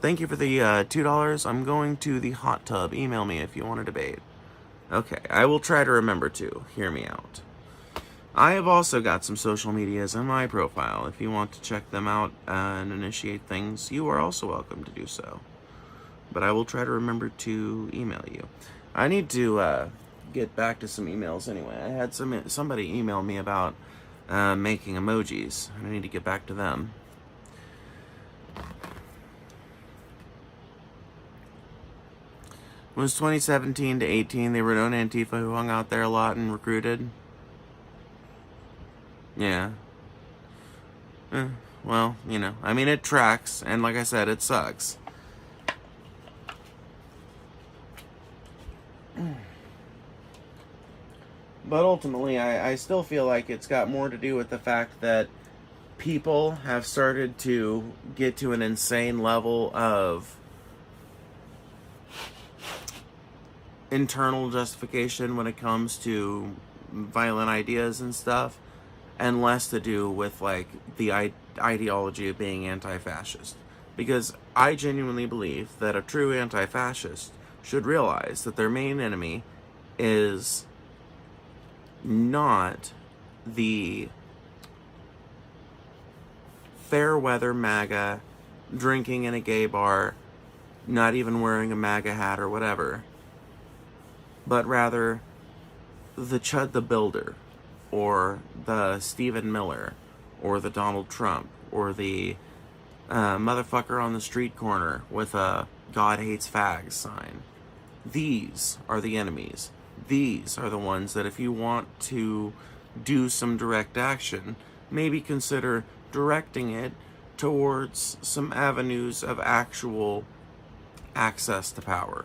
A: Thank you for the $2. I'm going to the hot tub. Email me if you want to debate. Okay, I will try to remember to. Hear me out. I have also got some social medias on my profile. If you want to check them out and initiate things, you are also welcome to do so. But I will try to remember to email you. I need to get back to some emails anyway. I had somebody email me about making emojis, and I need to get back to them. It was 2017 to 18. They were known Antifa who hung out there a lot and recruited. Yeah. Well, you know, I mean, it tracks, and like I said, it sucks. But ultimately, I still feel like it's got more to do with the fact that people have started to get to an insane level of internal justification when it comes to violent ideas and stuff, and less to do with like the ideology of being anti-fascist. Because I genuinely believe that a true anti-fascist should realize that their main enemy is not the fair weather MAGA drinking in a gay bar, not even wearing a MAGA hat or whatever, but rather the Chud the Builder, or the Stephen Miller, or the Donald Trump, or the motherfucker on the street corner with a God hates fags sign. These are the enemies. These are the ones that if you want to do some direct action, maybe consider directing it towards some avenues of actual access to power.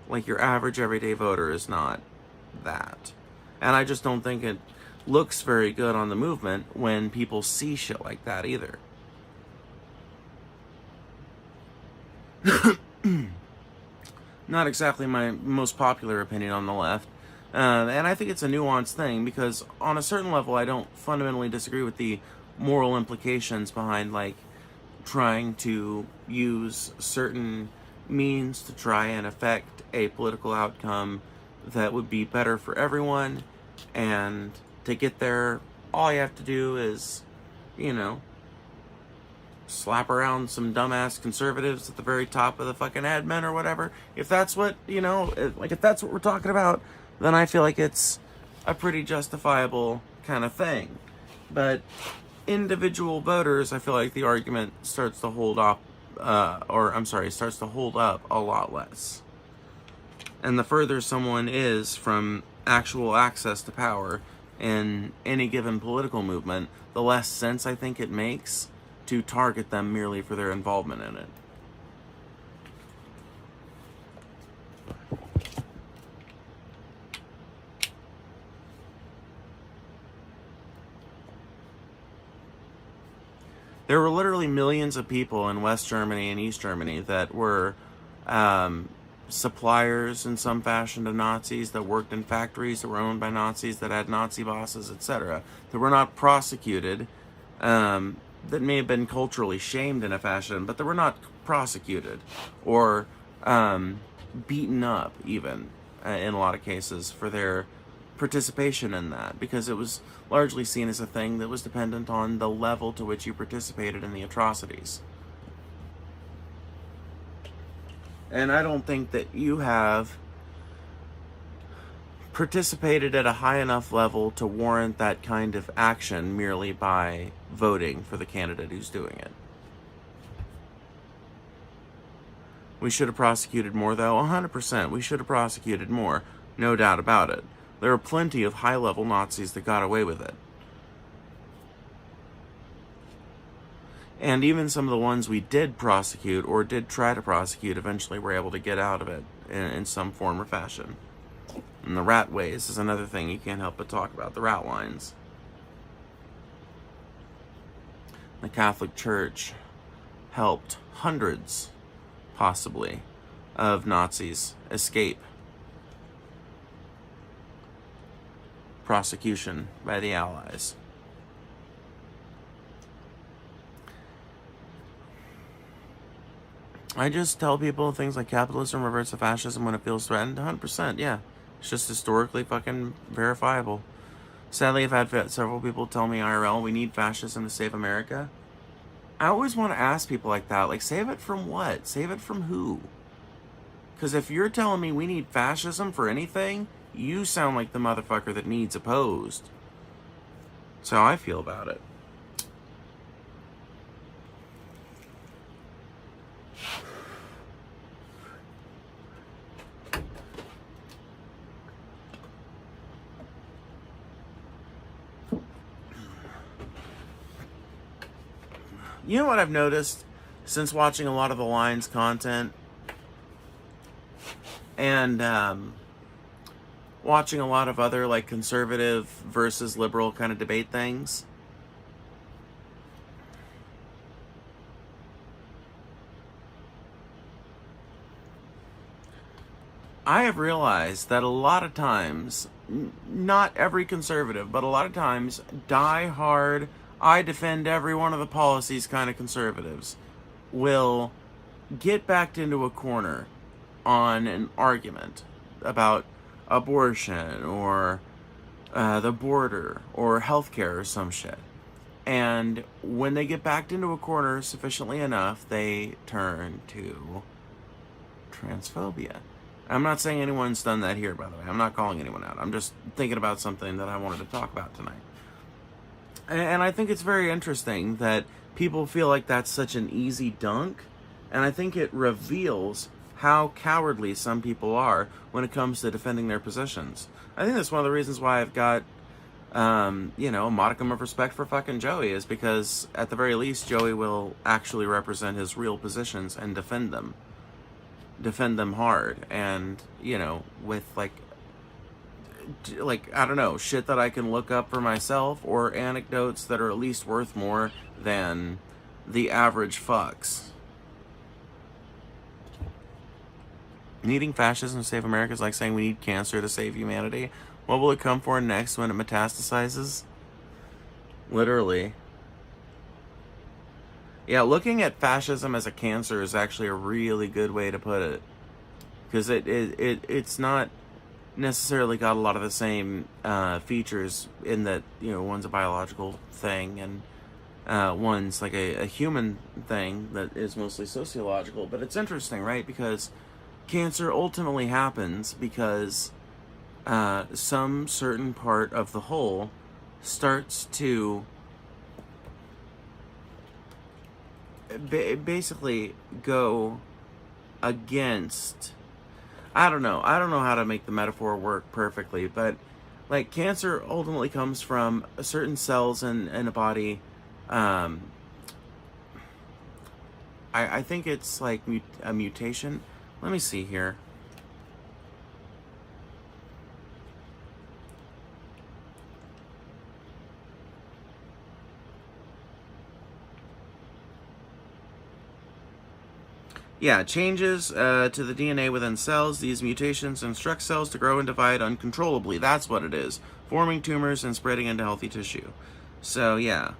A: Like your average everyday voter is not that. And I just don't think it looks very good on the movement when people see shit like that either. Not exactly my most popular opinion on the left. And I think it's a nuanced thing because on a certain level I don't fundamentally disagree with the moral implications behind like trying to use certain means to try and affect a political outcome that would be better for everyone. And to get there, all you have to do is, you know, slap around some dumbass conservatives at the very top of the fucking admin or whatever. If that's what, you know, like if that's what we're talking about, then I feel like it's a pretty justifiable kind of thing. But individual voters, I feel like the argument starts to hold up, starts to hold up a lot less. And the further someone is from actual access to power in any given political movement, the less sense I think it makes to target them merely for their involvement in it. There were literally millions of people in West Germany and East Germany that were suppliers in some fashion to Nazis, that worked in factories that were owned by Nazis, that had Nazi bosses, etc., that were not prosecuted, that may have been culturally shamed in a fashion, but that were not prosecuted or beaten up even in a lot of cases for their participation in that, because it was largely seen as a thing that was dependent on the level to which you participated in the atrocities. And I don't think that you have participated at a high enough level to warrant that kind of action merely by voting for the candidate who's doing it. We should have prosecuted more, though. 100%. We should have prosecuted more. No doubt about it. There are plenty of high-level Nazis that got away with it. And even some of the ones we did prosecute or did try to prosecute eventually were able to get out of it in some form or fashion. And the rat ways is another thing you can't help but talk about, the rat lines. The Catholic Church helped hundreds, possibly, of Nazis escape prosecution by the Allies. I just tell people things like capitalism reverts to fascism when it feels threatened. 100%, yeah. It's just historically fucking verifiable. Sadly, I've had several people tell me, IRL, we need fascism to save America. I always want to ask people like that, like, save it from what? Save it from who? Because if you're telling me we need fascism for anything, you sound like the motherfucker that needs opposed. That's how I feel about it. You know what I've noticed since watching a lot of the Lines content and watching a lot of other like conservative versus liberal kind of debate things? I have realized that a lot of times, not every conservative, but a lot of times, die-hard, I defend every one of the policies kind of conservatives will get backed into a corner on an argument about abortion or the border or healthcare or some shit. And when they get backed into a corner sufficiently enough, they turn to transphobia. I'm not saying anyone's done that here, by the way. I'm not calling anyone out. I'm just thinking about something that I wanted to talk about tonight. And I think it's very interesting that people feel like that's such an easy dunk. And I think it reveals how cowardly some people are when it comes to defending their positions. I think that's one of the reasons why I've got, a modicum of respect for fucking Joey, is because at the very least, Joey will actually represent his real positions and defend them hard, and with like I don't know, shit that I can look up for myself, or anecdotes that are at least worth more than the average fucks. Needing fascism to save America is like saying we need cancer to save humanity. What will it come for next when it metastasizes? Literally. Yeah, looking at fascism as a cancer is actually a really good way to put it. Because it's not necessarily got a lot of the same features, in that, one's a biological thing and one's like a human thing that is mostly sociological. But it's interesting, right? Because cancer ultimately happens because some certain part of the whole starts to basically go against, I don't know how to make the metaphor work perfectly, but like cancer ultimately comes from certain cells in a body. I think it's like a mutation. Let me see here. Yeah, changes to the DNA within cells. These mutations instruct cells to grow and divide uncontrollably. That's what it is. Forming tumors and spreading into healthy tissue. So, yeah.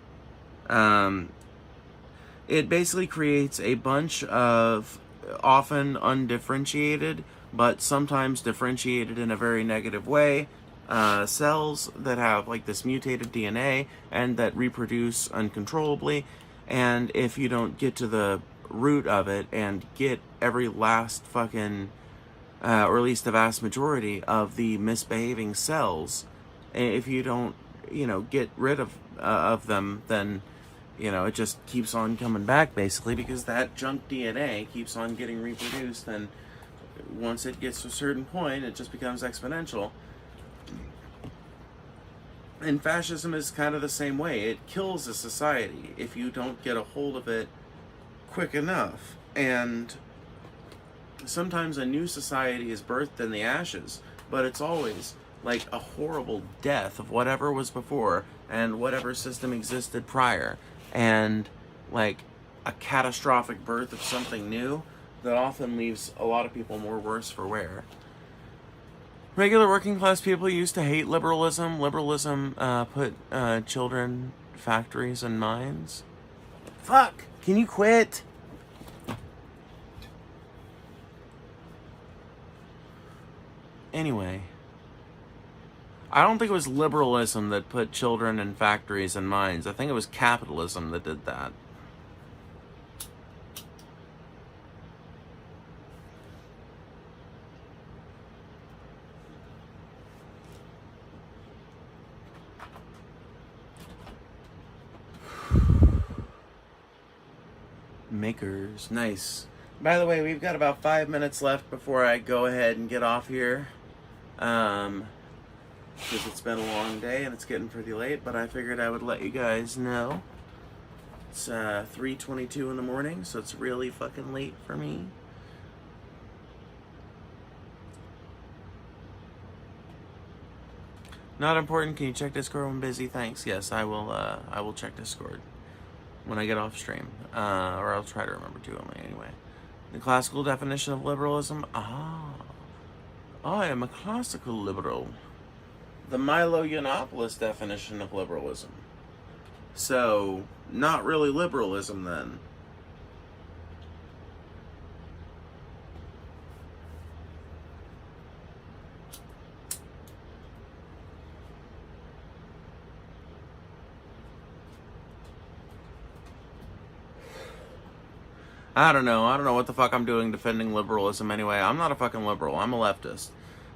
A: It basically creates a bunch of often undifferentiated, but sometimes differentiated in a very negative way, cells that have like this mutated DNA and that reproduce uncontrollably. And if you don't get to the root of it and get every last fucking, or at least the vast majority of the misbehaving cells, if you don't, get rid of them, then, it just keeps on coming back, basically, because that junk DNA keeps on getting reproduced, and once it gets to a certain point, it just becomes exponential. And fascism is kind of the same way. It kills a society if you don't get a hold of it quick enough. And sometimes a new society is birthed in the ashes, but it's always like a horrible death of whatever was before and whatever system existed prior, and like a catastrophic birth of something new that often leaves a lot of people more worse for wear. Regular working class people used to hate liberalism. Liberalism put children, factories, and mines. Fuck! Can you quit? Anyway, I don't think it was liberalism that put children in factories and mines. I think it was capitalism that did that. Makers, nice. By the way, we've got about 5 minutes left before I go ahead and get off here. Because it's been a long day and it's getting pretty late, but I figured I would let you guys know. It's 3:22 in the morning, so it's really fucking late for me. Not important. Can you check Discord when busy? Thanks. Yes, I will. I will check Discord when I get off stream, or I'll try to remember to anyway. The classical definition of liberalism. I am a classical liberal. The Milo Yiannopoulos definition of liberalism. So, not really liberalism then. I don't know. I don't know what the fuck I'm doing defending liberalism anyway. I'm not a fucking liberal. I'm a leftist.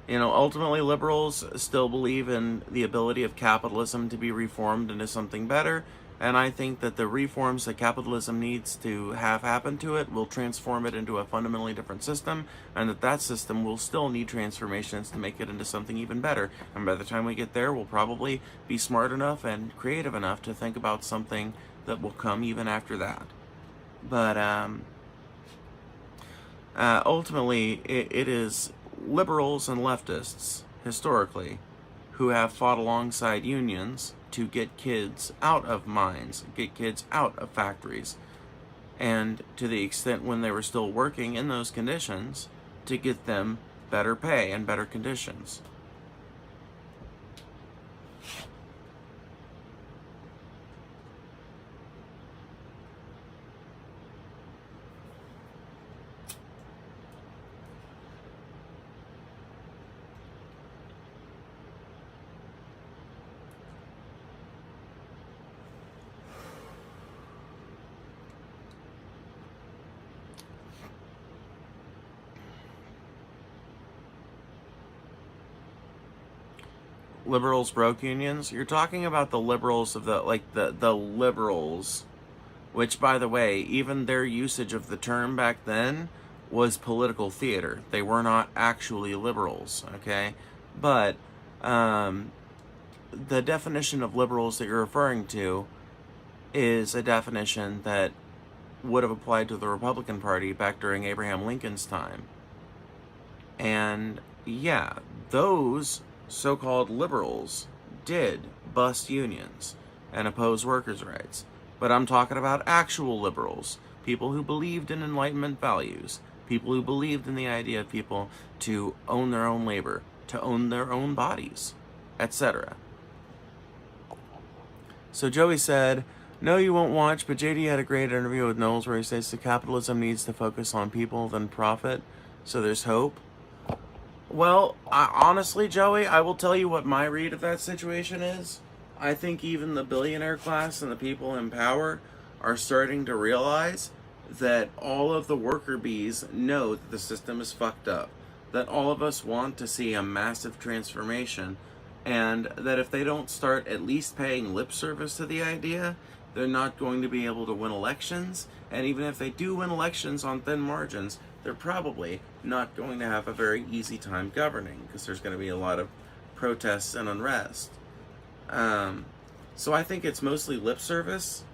A: You know, ultimately, liberals still believe in the ability of capitalism to be reformed into something better, and I think that the reforms that capitalism needs to have happen to it will transform it into a fundamentally different system, and that system will still need transformations to make it into something even better. And by the time we get there, we'll probably be smart enough and creative enough to think about something that will come even after that. But ultimately, it is liberals and leftists, historically, who have fought alongside unions to get kids out of mines, get kids out of factories, and to the extent when they were still working in those conditions, to get them better pay and better conditions. Liberals broke unions? You're talking about the liberals of the liberals, which, by the way, even their usage of the term back then was political theater. They were not actually liberals, okay? But the definition of liberals that you're referring to is a definition that would have applied to the Republican Party back during Abraham Lincoln's time. And yeah, those so-called liberals did bust unions and oppose workers' rights. But I'm talking about actual liberals, people who believed in Enlightenment values, people who believed in the idea of people to own their own labor, to own their own bodies, etc. So Joey said, no, you won't watch, but JD had a great interview with Knowles where he says that capitalism needs to focus on people than profit, so there's hope. Well, honestly, Joey, I will tell you what my read of that situation is. I think even the billionaire class and the people in power are starting to realize that all of the worker bees know that the system is fucked up, that all of us want to see a massive transformation, and that if they don't start at least paying lip service to the idea, they're not going to be able to win elections, and even if they do win elections on thin margins, they're probably not going to have a very easy time governing, because there's going to be a lot of protests and unrest. So I think it's mostly lip service,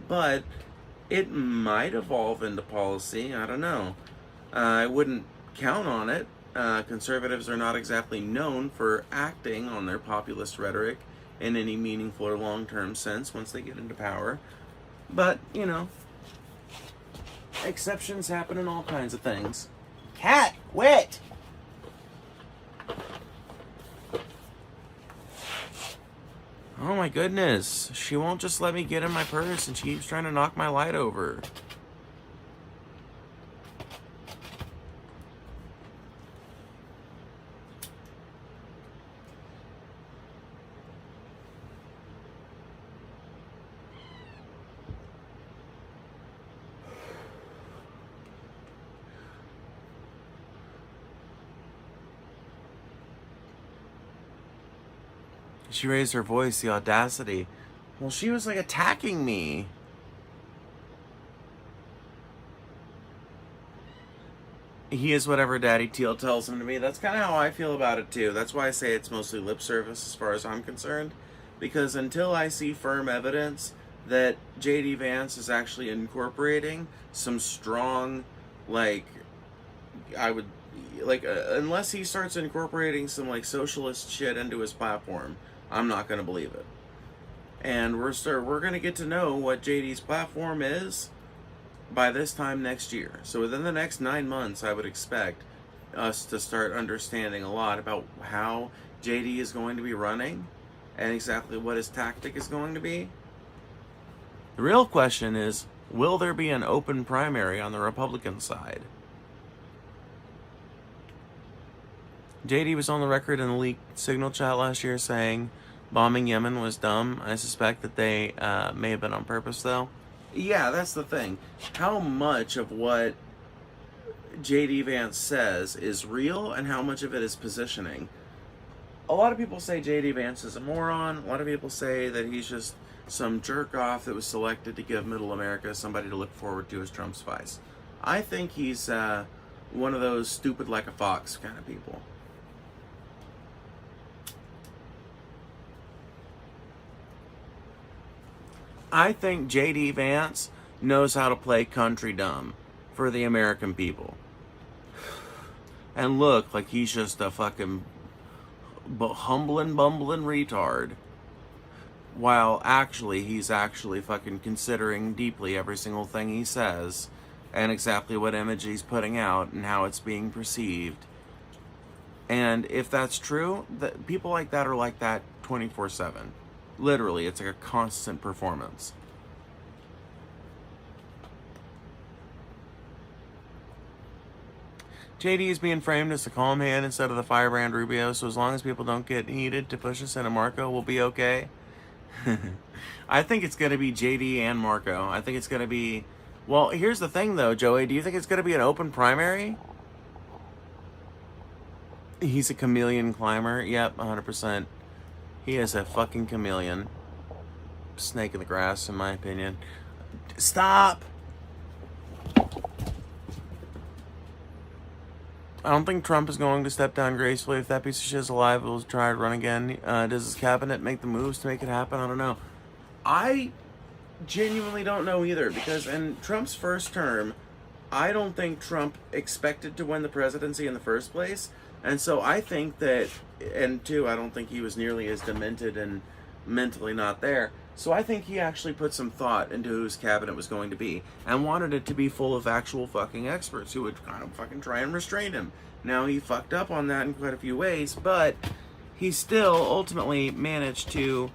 A: but it might evolve into policy. I don't know. I wouldn't count on it. Conservatives are not exactly known for acting on their populist rhetoric in any meaningful or long-term sense once they get into power. But, you know, exceptions happen in all kinds of things. Cat, quit! Oh my goodness, she won't just let me get in my purse and she keeps trying to knock my light over. She raised her voice, the audacity. Well, she was like attacking me. He is whatever Daddy Teal tells him to be. That's kind of how I feel about it too. That's why I say it's mostly lip service as far as I'm concerned. Because until I see firm evidence that J.D. Vance is actually incorporating some strong, unless he starts incorporating some socialist shit into his platform, I'm not going to believe it. And we're going to get to know what JD's platform is by this time next year. So within the next 9 months, I would expect us to start understanding a lot about how JD is going to be running and exactly what his tactic is going to be. The real question is, will there be an open primary on the Republican side? JD was on the record in the leaked Signal chat last year saying bombing Yemen was dumb. I suspect that they may have been on purpose, though. Yeah, that's the thing. How much of what J.D. Vance says is real and how much of it is positioning? A lot of people say J.D. Vance is a moron. A lot of people say that he's just some jerk off that was selected to give middle America somebody to look forward to as Trump spies. I think he's one of those stupid like a fox kind of people. I think J.D. Vance knows how to play country dumb for the American people. And look like he's just a fucking humbling, bumbling retard. While actually, he's actually fucking considering deeply every single thing he says and exactly what image he's putting out and how it's being perceived. And if that's true, people like that are like that 24/7. Literally, it's like a constant performance. JD is being framed as the calm hand instead of the firebrand Rubio, so as long as people don't get heated to push us into Marco, we'll be okay. I think it's going to be JD and Marco. I think it's going to be... Well, here's the thing, though, Joey. Do you think it's going to be an open primary? He's a chameleon climber. Yep, 100%. He is a fucking chameleon. Snake in the grass, in my opinion. Stop! I don't think Trump is going to step down gracefully. If that piece of shit is alive, he'll try to run again. Does his cabinet make the moves to make it happen? I don't know. I genuinely don't know either, because in Trump's first term, I don't think Trump expected to win the presidency in the first place. And so I think that, and two, I don't think he was nearly as demented and mentally not there. So I think he actually put some thought into whose cabinet was going to be and wanted it to be full of actual fucking experts who would kind of fucking try and restrain him. Now, he fucked up on that in quite a few ways, but he still ultimately managed to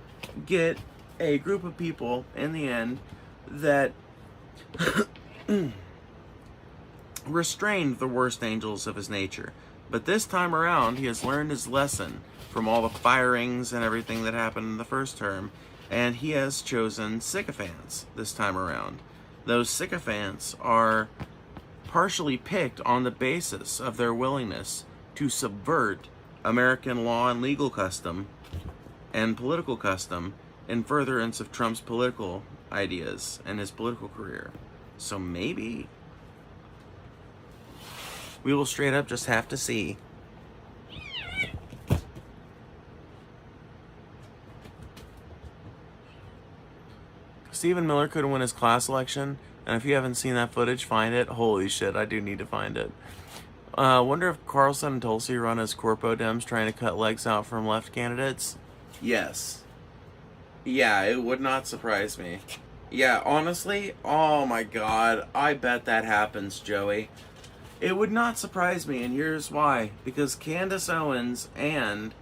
A: get a group of people in the end that restrained the worst angels of his nature. But this time around, he has learned his lesson from all the firings and everything that happened in the first term, and he has chosen sycophants this time around. Those sycophants are partially picked on the basis of their willingness to subvert American law and legal custom and political custom in furtherance of Trump's political ideas and his political career. So maybe we will straight up just have to see. Stephen Miller could win his class election, and if you haven't seen that footage, find it. Holy shit, I do need to find it. Wonder if Carlson and Tulsi run as corpo Dems trying to cut legs out from left candidates? Yes. Yeah, it would not surprise me. Yeah, honestly, oh my god, I bet that happens, Joey. It would not surprise me, and here's why. Because Candace Owens and,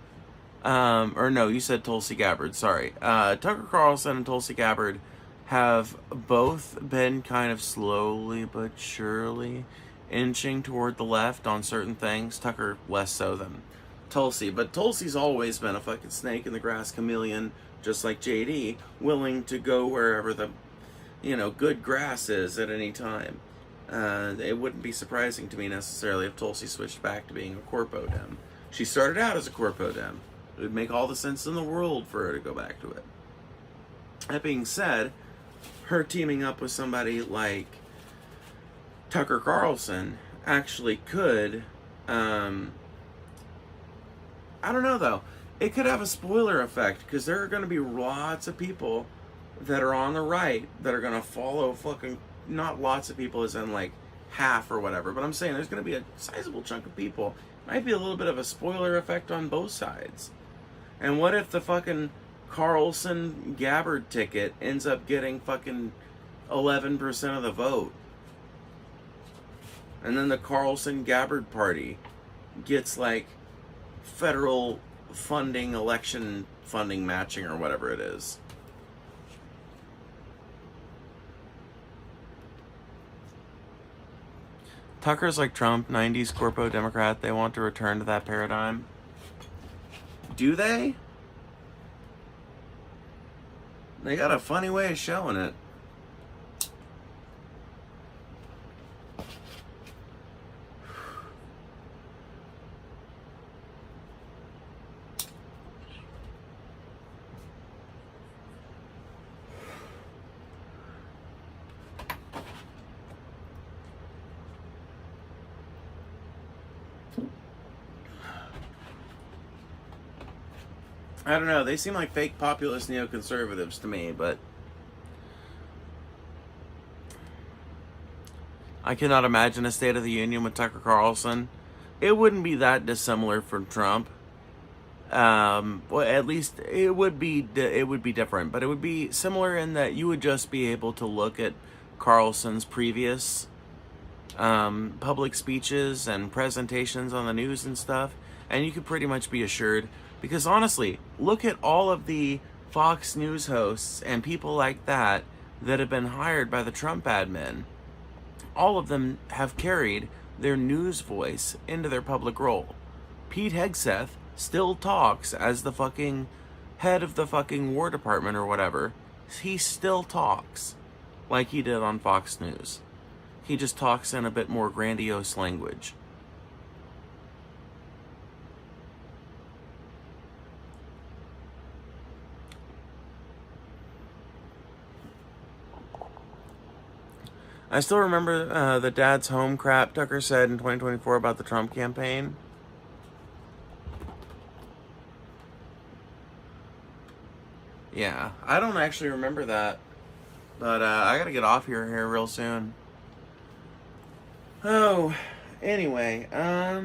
A: or no, you said Tulsi Gabbard, sorry. Tucker Carlson and Tulsi Gabbard have both been kind of slowly but surely inching toward the left on certain things. Tucker less so than Tulsi, but Tulsi's always been a fucking snake in the grass chameleon, just like JD, willing to go wherever the, good grass is at any time. It wouldn't be surprising to me necessarily if Tulsi switched back to being a corpo Dem. She started out as a corpo Dem. It would make all the sense in the world for her to go back to it. That being said, her teaming up with somebody like Tucker Carlson actually could, I don't know though, it could have a spoiler effect, because there are going to be lots of people that are on the right that are going to follow fucking, not lots of people as in like half or whatever, but I'm saying there's going to be a sizable chunk of people. Might be a little bit of a spoiler effect on both sides. And what if the fucking Carlson Gabbard ticket ends up getting fucking 11% of the vote? And then the Carlson Gabbard party gets like federal funding, election funding matching or whatever it is. Tucker's like Trump, 90s corpo Democrat. They want to return to that paradigm. Do they? They got a funny way of showing it. I don't know. They seem like fake populist neoconservatives to me, but I cannot imagine a State of the Union with Tucker Carlson. It wouldn't be that dissimilar from Trump. Well, at least it would be different, but it would be similar in that you would just be able to look at Carlson's previous public speeches and presentations on the news and stuff, and you could pretty much be assured. Because honestly, look at all of the Fox News hosts and people like that have been hired by the Trump admin. All of them have carried their news voice into their public role. Pete Hegseth still talks as the fucking head of the fucking War Department or whatever. He still talks like he did on Fox News. He just talks in a bit more grandiose language. I still remember the dad's home crap Tucker said in 2024 about the Trump campaign. Yeah, I don't actually remember that. But I gotta get off here real soon. Oh, anyway, I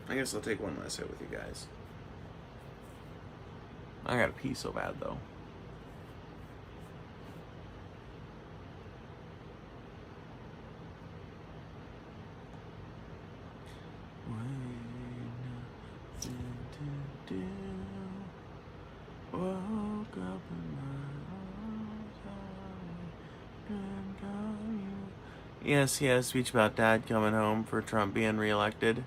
A: guess I'll take one last hit with you guys. I gotta pee so bad, though. Yes, speech about dad coming home for Trump being reelected.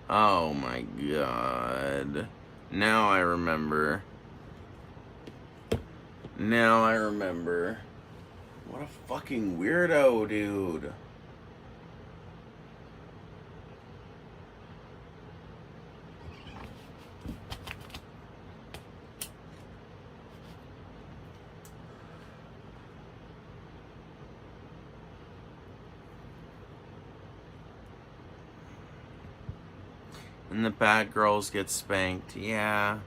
A: Oh my god. Now I remember. What a fucking weirdo, dude. And the bad girls get spanked. Yeah.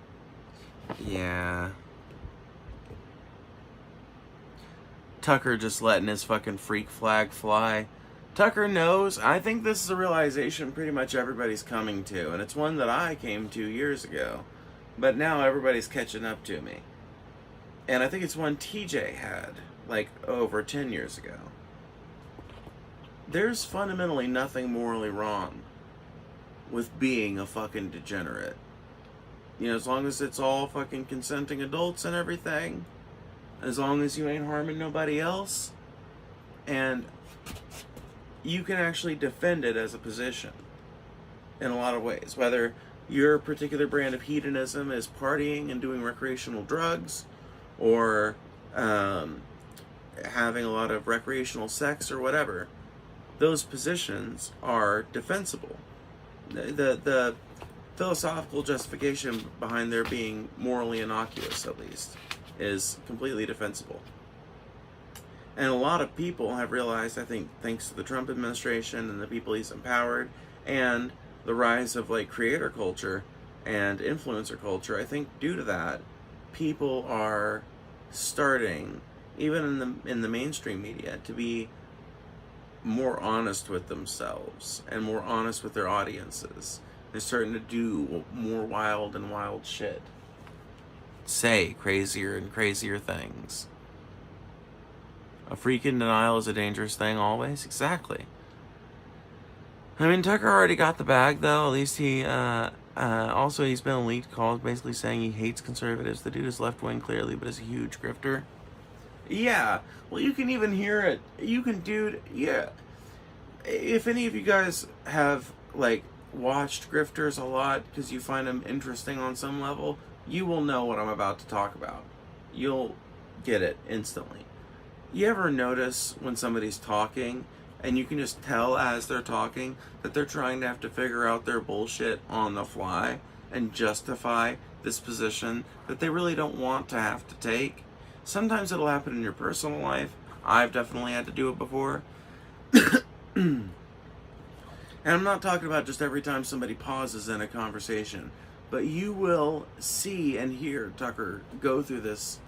A: Tucker just letting his fucking freak flag fly. Tucker knows. I think this is a realization pretty much everybody's coming to. And it's one that I came to years ago. But now everybody's catching up to me. And I think it's one TJ had, like, over 10 years ago. There's fundamentally nothing morally wrong with being a fucking degenerate. You know, as long as it's all fucking consenting adults and everything, as long as you ain't harming nobody else, and you can actually defend it as a position in a lot of ways. Whether your particular brand of hedonism is partying and doing recreational drugs, or having a lot of recreational sex or whatever, those positions are defensible. The philosophical justification behind their being morally innocuous, at least, is completely defensible. And a lot of people have realized, I think, thanks to the Trump administration and the people he's empowered, and the rise of, like, creator culture and influencer culture, I think due to that, people are starting, even in the mainstream media, to be more honest with themselves and more honest with their audiences. They're starting to do more wild and wild shit. Say crazier and crazier things. A freak in denial is a dangerous thing always? Exactly. I mean, Tucker already got the bag, though. At least he, also he's been leaked calls basically saying he hates conservatives. The dude is left-wing clearly, but is a huge grifter. Yeah, well, you can even hear it. You can, dude, yeah. If any of you guys have, like, watched grifters a lot because you find them interesting on some level, you will know what I'm about to talk about. You'll get it instantly. You ever notice when somebody's talking and you can just tell as they're talking that they're trying to have to figure out their bullshit on the fly and justify this position that they really don't want to have to take? Sometimes it'll happen in your personal life. I've definitely had to do it before. And I'm not talking about just every time somebody pauses in a conversation, but you will see and hear Tucker go through this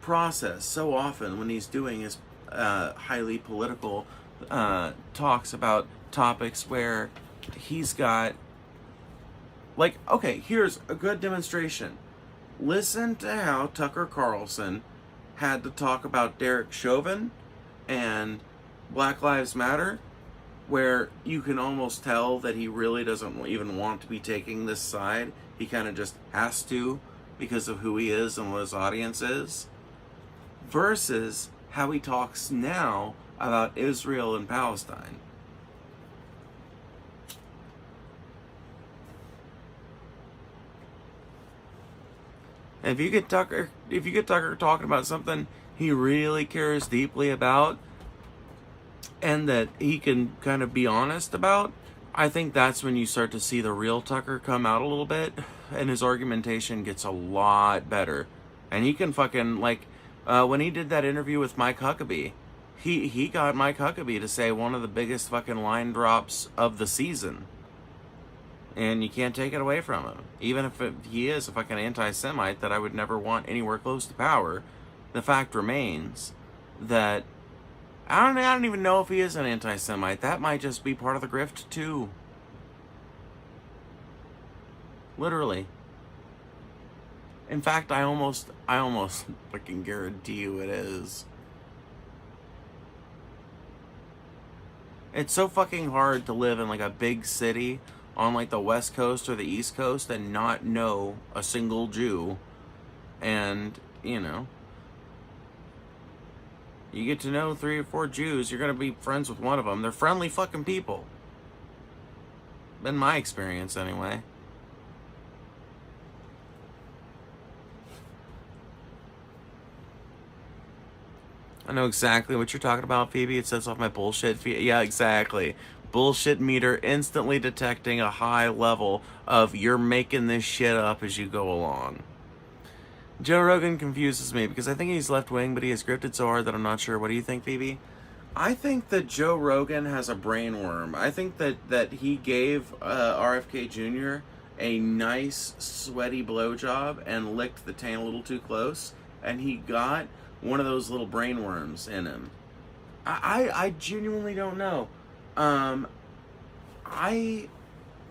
A: process so often when he's doing his highly political talks about topics where he's got, like, okay, here's a good demonstration. Listen to how Tucker Carlson had to talk about Derek Chauvin and Black Lives Matter, where you can almost tell that he really doesn't even want to be taking this side. He kind of just has to because of who he is and what his audience is, versus how he talks now about Israel and Palestine. If you get Tucker talking about something he really cares deeply about and that he can kind of be honest about, I think that's when you start to see the real Tucker come out a little bit, and his argumentation gets a lot better. And he can fucking, like, when he did that interview with Mike Huckabee, he got Mike Huckabee to say one of the biggest fucking line drops of the season. And you can't take it away from him. Even if he is a fucking anti-Semite that I would never want anywhere close to power, the fact remains that I don't even know if he is an anti-Semite. That might just be part of the grift too. Literally. In fact, I almost fucking guarantee you it is. It's so fucking hard to live in like a big city on like the West Coast or the East Coast and not know a single Jew. And, you know, you get to know 3 or 4 Jews, you're going to be friends with one of them. They're friendly fucking people. Been my experience anyway. I know exactly what you're talking about, Phoebe. It sets off my bullshit feed. Yeah, exactly. Bullshit meter instantly detecting a high level of you're making this shit up as you go along. Joe Rogan confuses me because I think he's left-wing, but he is scripted so hard that I'm not sure. What do you think, Phoebe? I think that Joe Rogan has a brain worm. I think that he gave RFK Jr. a nice, sweaty blowjob and licked the taint a little too close, and he got one of those little brain worms in him. I genuinely don't know.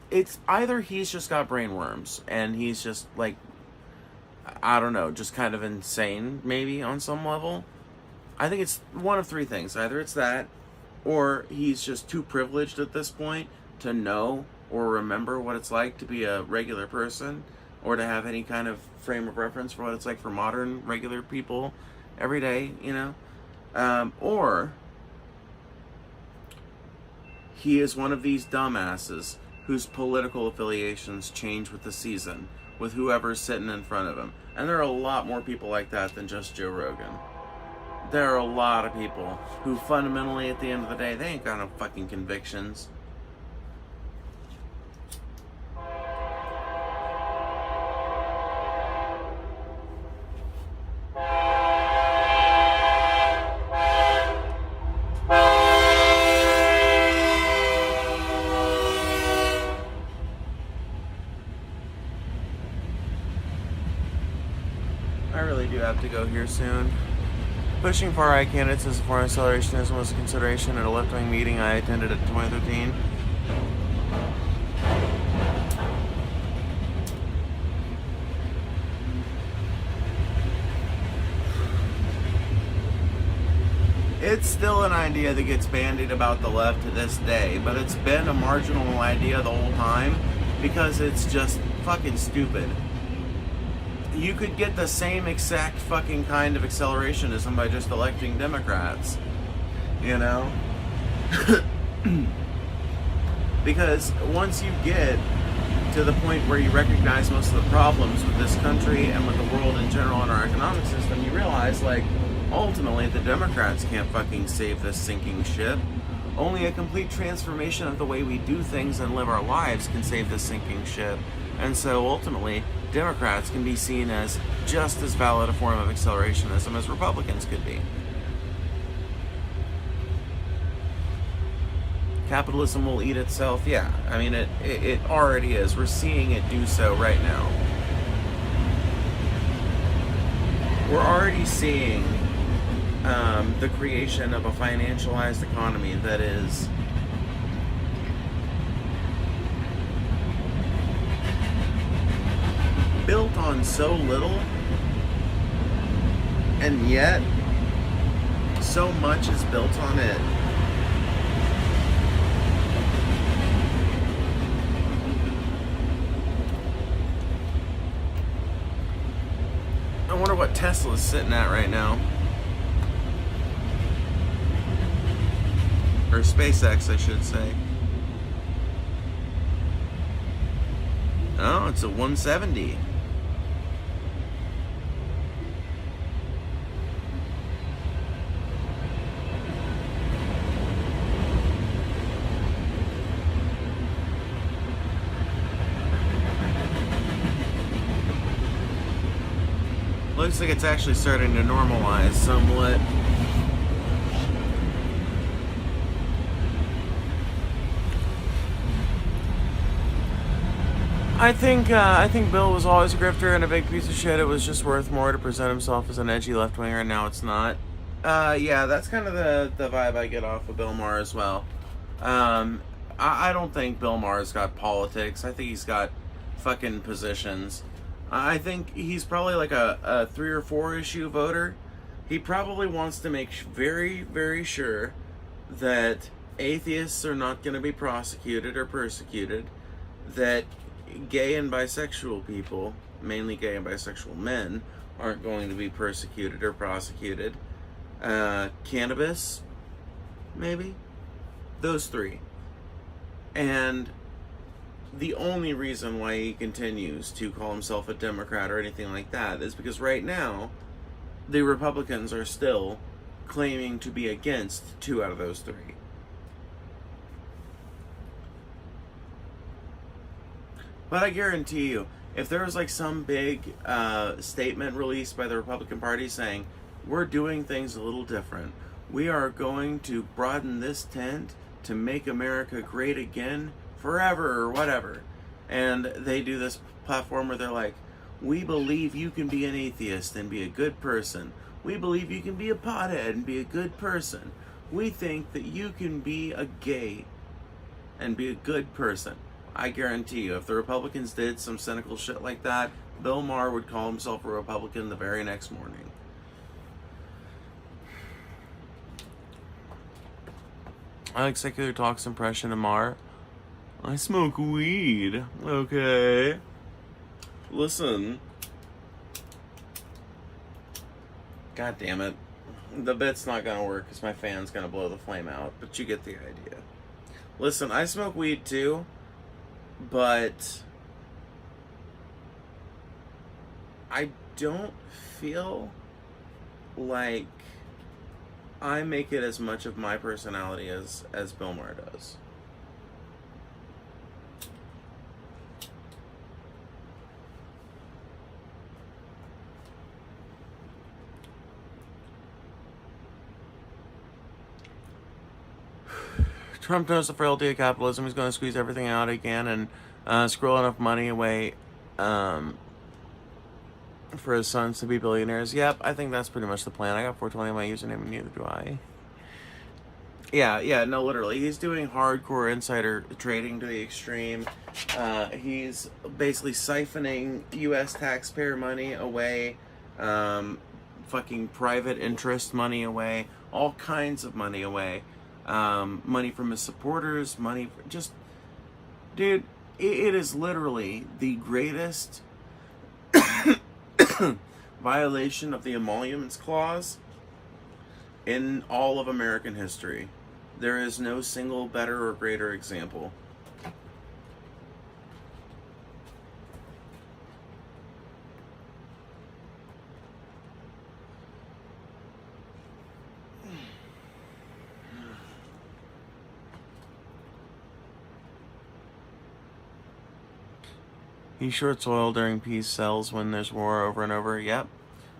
A: It's either he's just got brain worms and he's just like, I don't know, just kind of insane maybe on some level. I think it's one of 3 things. Either it's that, or he's just too privileged at this point to know or remember what it's like to be a regular person, or to have any kind of frame of reference for what it's like for modern regular people every day, you know? Or he is one of these dumbasses whose political affiliations change with the season, with whoever's sitting in front of him. And there are a lot more people like that than just Joe Rogan. There are a lot of people who fundamentally, at the end of the day, they ain't got no fucking convictions. To go here soon. Pushing far-right candidates as a foreign accelerationism was a consideration at a left-wing meeting I attended in 2013. It's still an idea that gets bandied about the left to this day, but it's been a marginal idea the whole time because it's just fucking stupid. You could get the same exact fucking kind of accelerationism by just electing Democrats, you know? Because once you get to the point where you recognize most of the problems with this country and with the world in general and our economic system, you realize, like, ultimately the Democrats can't fucking save this sinking ship. Only a complete transformation of the way we do things and live our lives can save this sinking ship. And so ultimately, Democrats can be seen as just as valid a form of accelerationism as Republicans could be. capitalism will eat itself. Yeah, I mean, it already is. We're seeing it do so right now. We're already seeing the creation of a financialized economy that is built on so little, and yet so much is built on it. I wonder what Tesla's sitting at right now. Or SpaceX, I should say. Oh, it's a 170. Looks like it's actually starting to normalize somewhat. I think Bill was always a grifter and a big piece of shit. It was just worth more to present himself as an edgy left-winger, and now it's not. Yeah, that's kind of the vibe I get off of Bill Maher as well. I don't think Bill Maher's got politics. I think he's got fucking positions. I think he's probably like a 3 or 4 issue voter. He probably wants to make very, very sure that atheists are not going to be prosecuted or persecuted, that gay and bisexual people, mainly gay and bisexual men, aren't going to be persecuted or prosecuted. Cannabis, maybe? Those 3. And the only reason why he continues to call himself a Democrat or anything like that is because right now, the Republicans are still claiming to be against 2 out of those 3. But I guarantee you, if there was like some big statement released by the Republican Party saying, we're doing things a little different, we are going to broaden this tent to make America great again forever or whatever, and they do this platform where they're like, we believe you can be an atheist and be a good person. We believe you can be a pothead and be a good person. We think that you can be a gay and be a good person. I guarantee you, if the Republicans did some cynical shit like that, Bill Maher would call himself a Republican the very next morning. I like secular talk's impression of Maher. I smoke weed. Okay. Listen. God damn it. The bit's not gonna work because my fan's gonna blow the flame out, but you get the idea. Listen, I smoke weed too, but I don't feel like I make it as much of my personality as Bill Maher does. Trump knows the frailty of capitalism. He's going to squeeze everything out he can and squirrel enough money away for his sons to be billionaires. Yep, I think that's pretty much the plan. I got 420 on my username, and neither do I. Yeah, no, literally. He's doing hardcore insider trading to the extreme. He's basically siphoning U.S. taxpayer money away, fucking private interest money away, all kinds of money away. Money from his supporters, money for just... Dude, it is literally the greatest violation of the Emoluments Clause in all of American history. There is no single better or greater example. He shorts oil during peace, sells when there's war, over and over. Yep.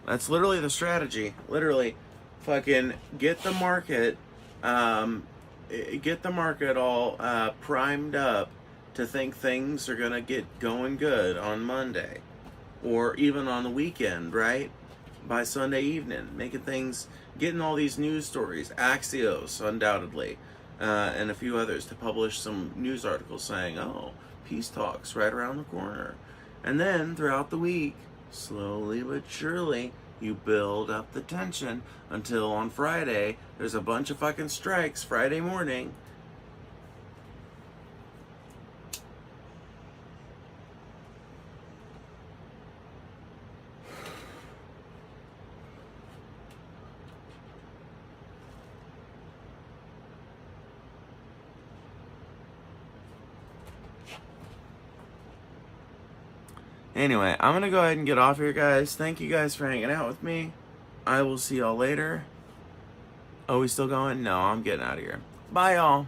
A: That's literally the strategy. Literally. Fucking get the market get the market all primed up to think things are going to get going good on Monday or even on the weekend, right? By Sunday evening, getting all these news stories, Axios, undoubtedly, and a few others to publish some news articles saying, oh, peace talks right around the corner. And then throughout the week, slowly but surely, you build up the tension until on Friday, there's a bunch of fucking strikes Friday morning. Anyway, I'm going to go ahead and get off here, guys. Thank you guys for hanging out with me. I will see y'all later. Oh, we still going? No, I'm getting out of here. Bye, y'all.